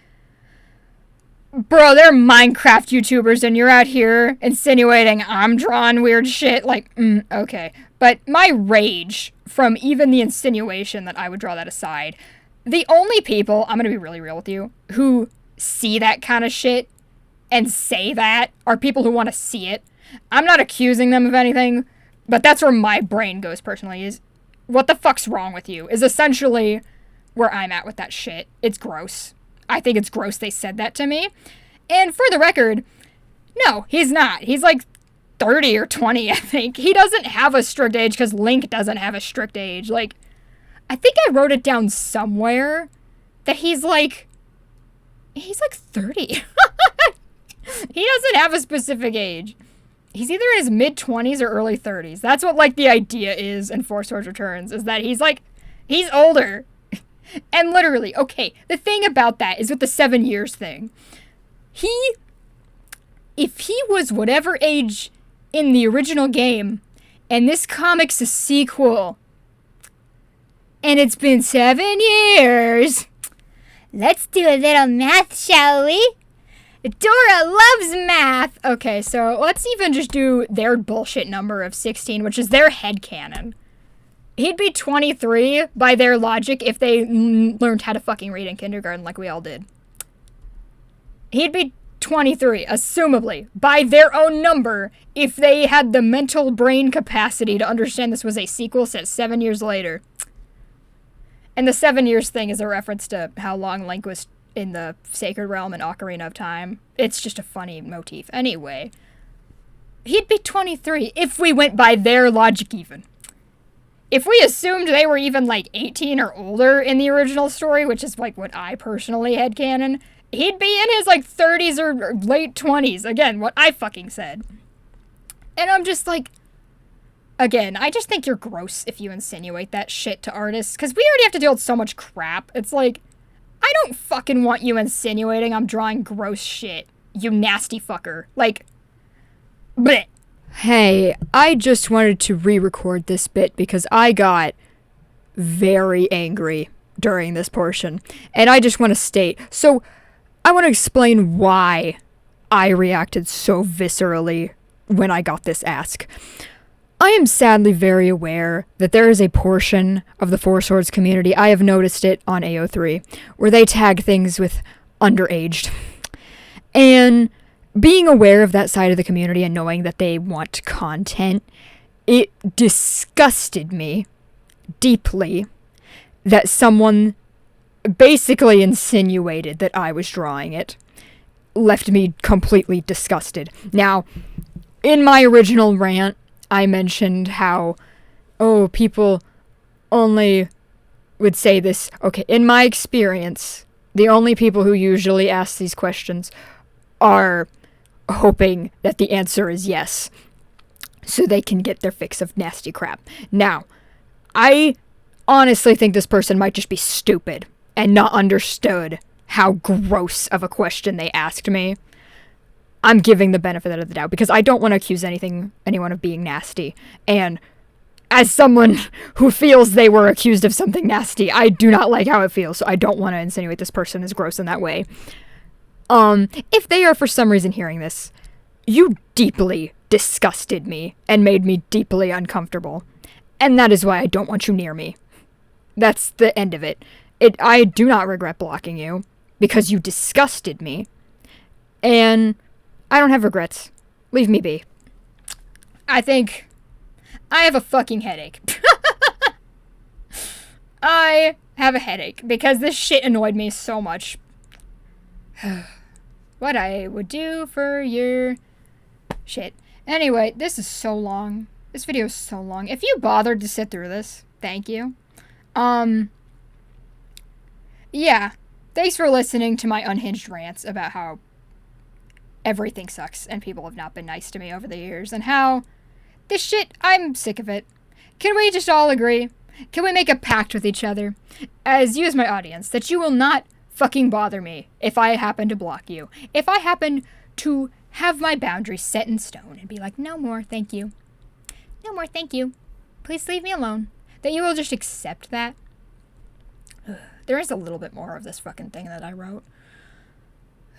A: bro, they're Minecraft YouTubers and you're out here insinuating I'm drawing weird shit. Like, okay. But my rage from even the insinuation that I would draw that aside, the only people, I'm gonna be really real with you, who see that kind of shit and say that are people who want to see it. I'm not accusing them of anything, but that's where my brain goes personally, is what the fuck's wrong with you, is essentially where I'm at with that shit. It's gross. I think it's gross they said that to me. And for the record, no, he's not. He's like 30 or 20, I think. He doesn't have a strict age because Link doesn't have a strict age. Like, I think I wrote it down somewhere that he's like 30. He doesn't have a specific age. He's either in his mid-20s or early 30s. That's what, like, the idea is in Four Swords Returns, is that he's older. And literally, okay, the thing about that is with the 7 years thing. If he was whatever age in the original game, and this comic's a sequel, and it's been 7 years, let's do a little math, shall we? Dora loves math! Okay, so let's even just do their bullshit number of 16, which is their headcanon. He'd be 23 by their logic if they learned how to fucking read in kindergarten like we all did. He'd be 23, assumably, by their own number, if they had the mental brain capacity to understand this was a sequel set 7 years later. And the 7 years thing is a reference to how long Link was in the Sacred Realm and Ocarina of Time. It's just a funny motif. Anyway, he'd be 23 if we went by their logic even. If we assumed they were even like 18 or older in the original story, which is like what I personally had canon, he'd be in his like 30s or late 20s. Again, what I fucking said. And I'm just like, again, I just think you're gross if you insinuate that shit to artists, because we already have to deal with so much crap. It's like, I don't fucking want you insinuating I'm drawing gross shit, you nasty fucker. Like, bleh. Hey, I just wanted to re-record this bit because I got very angry during this portion. And I just want to state, so I want to explain why I reacted so viscerally when I got this ask. I am sadly very aware that there is a portion of the Four Swords community, I have noticed it on AO3, where they tag things with underaged. And being aware of that side of the community and knowing that they want content, it disgusted me deeply that someone basically insinuated that I was drawing it. Left me completely disgusted. Now, in my original rant, I mentioned how, oh, people only would say this. Okay, in my experience, the only people who usually ask these questions are hoping that the answer is yes, so they can get their fix of nasty crap. Now, I honestly think this person might just be stupid and not understood how gross of a question they asked me. I'm giving the benefit of the doubt because I don't want to accuse anyone of being nasty. And as someone who feels they were accused of something nasty, I do not like how it feels, so I don't want to insinuate this person is gross in that way. If they are for some reason hearing this, you deeply disgusted me and made me deeply uncomfortable. And that is why I don't want you near me. That's the end of it. I do not regret blocking you because you disgusted me. And I don't have regrets. Leave me be. I think I have a fucking headache. I have a headache because this shit annoyed me so much. What I would do for your shit. Anyway, this is so long. This video is so long. If you bothered to sit through this, thank you. Yeah. Thanks for listening to my unhinged rants about how everything sucks and people have not been nice to me over the years and how this shit, I'm sick of it. Can we just all agree? Can we make a pact with each other, as you as my audience, that you will not fucking bother me if I happen to block you? If I happen to have my boundaries set in stone and be like, no more, thank you. No more, thank you. Please leave me alone. That you will just accept that. Ugh, there is a little bit more of this fucking thing that I wrote.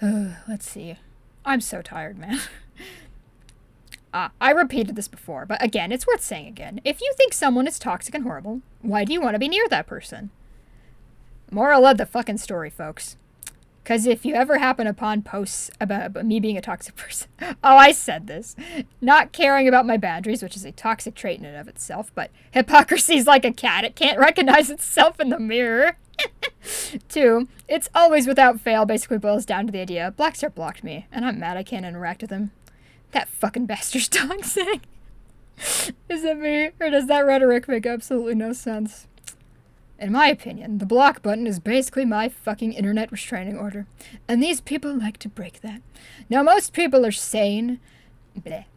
A: Let's see. I'm so tired, man. I repeated this before, but again, it's worth saying again. If you think someone is toxic and horrible, why do you want to be near that person? Moral of the fucking story, folks. Because if you ever happen upon posts about me being a toxic person... Oh, I said this. Not caring about my boundaries, which is a toxic trait in and of itself, but hypocrisy is like a cat. It can't recognize itself in the mirror. 2, it's always without fail basically boils down to the idea, Blackstar blocked me, and I'm mad I can't interact with him. That fucking bastard's toxic. Is it me? Or does that rhetoric make absolutely no sense? In my opinion, the block button is basically my fucking internet restraining order. And these people like to break that. Now most people are sane.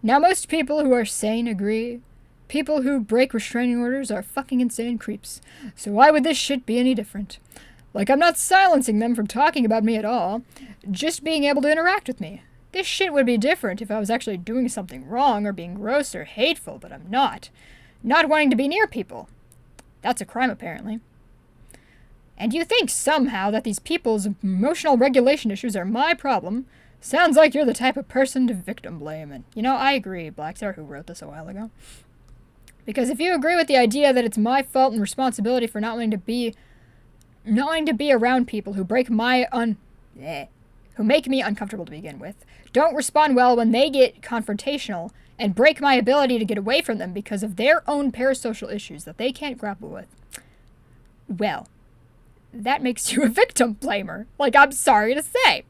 A: Now most people who are sane agree. People who break restraining orders are fucking insane creeps. So why would this shit be any different? Like, I'm not silencing them from talking about me at all. Just being able to interact with me. This shit would be different if I was actually doing something wrong or being gross or hateful, but I'm not. Not wanting to be near people. That's a crime, apparently. And you think somehow that these people's emotional regulation issues are my problem? Sounds like you're the type of person to victim blame. And, you know, I agree, Blackstar, who wrote this a while ago. Because if you agree with the idea that it's my fault and responsibility for not wanting to be around people who break my who make me uncomfortable to begin with, don't respond well when they get confrontational, and break my ability to get away from them because of their own parasocial issues that they can't grapple with, well, that makes you a victim blamer. Like, I'm sorry to say.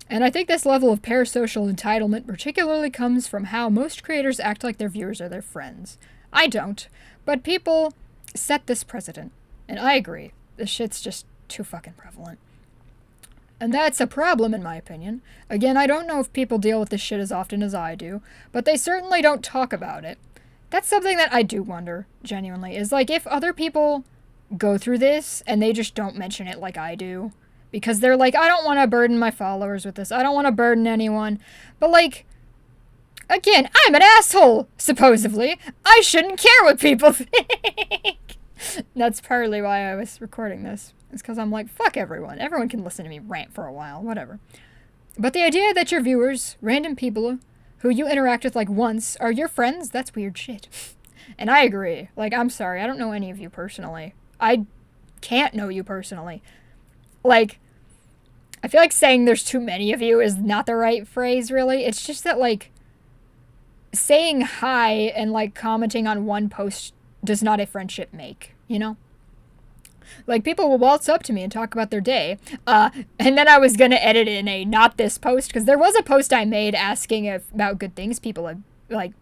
A: And I think this level of parasocial entitlement particularly comes from how most creators act like their viewers are their friends. I don't, but people set this precedent. And I agree. This shit's just too fucking prevalent. And that's a problem, in my opinion. Again, I don't know if people deal with this shit as often as I do, but they certainly don't talk about it. That's something that I do wonder, genuinely, is like if other people go through this and they just don't mention it like I do. Because they're like, I don't want to burden my followers with this. I don't want to burden anyone. But like, again, I'm an asshole, supposedly. I shouldn't care what people think. That's partly why I was recording this. It's because I'm like, fuck everyone. Everyone can listen to me rant for a while, whatever. But the idea that your viewers, random people who you interact with like once, are your friends, that's weird shit. And I agree. Like, I'm sorry, I don't know any of you personally. I can't know you personally. Like, I feel like saying there's too many of you is not the right phrase, really. It's just that, like, saying hi and, like, commenting on one post does not a friendship make, you know? Like, people will waltz up to me and talk about their day, and then I was gonna edit in a not this post, because there was a post I made asking about good things people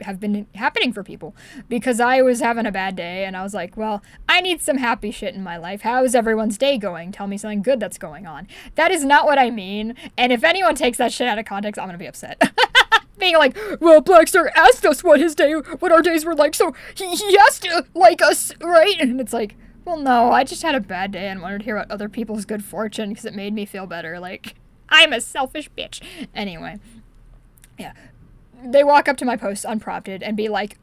A: have been happening for people, because I was having a bad day, and I was like, well, I need some happy shit in my life. How is everyone's day going? Tell me something good that's going on. That is not what I mean, and if anyone takes that shit out of context, I'm gonna be upset. Being like, well, Blackstar asked us what our days were like, so he has to like us, right? And it's like, well, no, I just had a bad day and wanted to hear about other people's good fortune because it made me feel better. Like, I'm a selfish bitch. Anyway, yeah. They walk up to my posts unprompted and be like,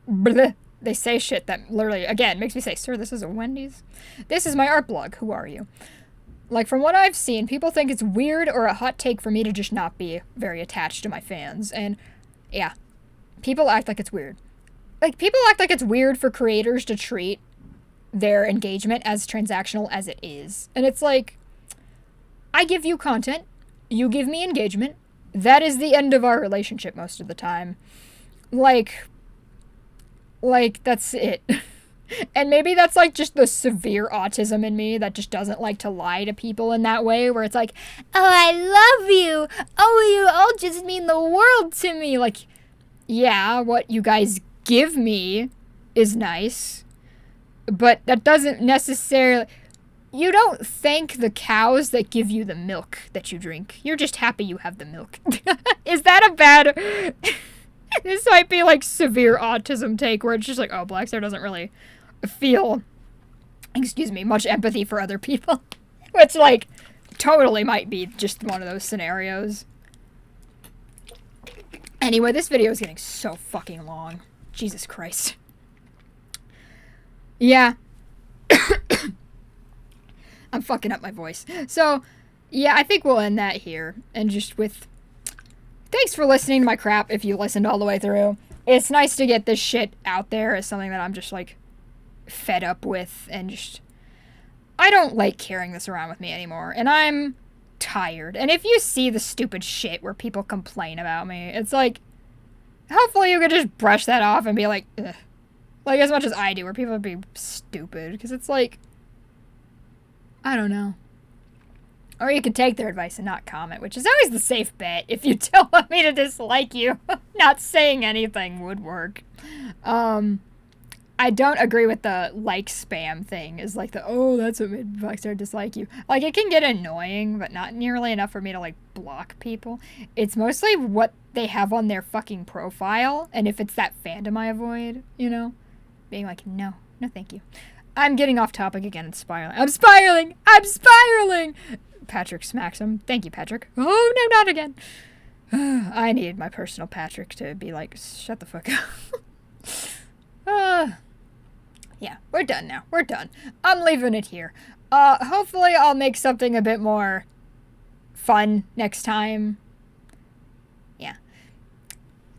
A: bleh. They say shit that literally, again, makes me say, sir, this is a Wendy's? This is my art blog. Who are you? Like, from what I've seen, people think it's weird or a hot take for me to just not be very attached to my fans. And, yeah, people act like it's weird. Like, people act like it's weird for creators to treat their engagement as transactional as it is. And it's like, I give you content, you give me engagement, that is the end of our relationship most of the time. Like, that's it. And maybe that's like just the severe autism in me that just doesn't like to lie to people in that way, where it's like, oh, I love you. Oh, you all just mean the world to me. Like, yeah, what you guys give me is nice, but that doesn't necessarily... You don't thank the cows that give you the milk that you drink. You're just happy you have the milk. Is that a bad... This might be like severe autism take where it's just like, oh, Blackstar doesn't really feel, much empathy for other people. Which, like, totally might be just one of those scenarios. Anyway, this video is getting so fucking long. Jesus Christ. Yeah. I'm fucking up my voice. So, yeah, I think we'll end that here. And just with... Thanks for listening to my crap if you listened all the way through. It's nice to get this shit out there as something that I'm just, like, fed up with. And just... I don't like carrying this around with me anymore. And I'm tired. And if you see the stupid shit where people complain about me, it's like... Hopefully you could just brush that off and be like, ugh. Like, as much as I do, where people would be stupid. Because it's like... I don't know. Or you can take their advice and not comment, which is always the safe bet. If you don't want me to dislike you, not saying anything would work. I don't agree with the like spam thing. Is like oh, that's what made Blackstar dislike you. Like, it can get annoying, but not nearly enough for me to, like, block people. It's mostly what they have on their fucking profile, and if it's that fandom I avoid, you know? Being like, no thank you. I'm getting off topic again and spiraling. I'm spiraling! Patrick smacks him. Thank you, Patrick. Oh, no, not again. I need my personal Patrick to be like, shut the fuck up. Yeah, we're done now. We're done. I'm leaving it here. Hopefully I'll make something a bit more fun next time. Yeah.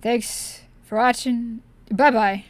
A: Thanks for watching. Bye-bye.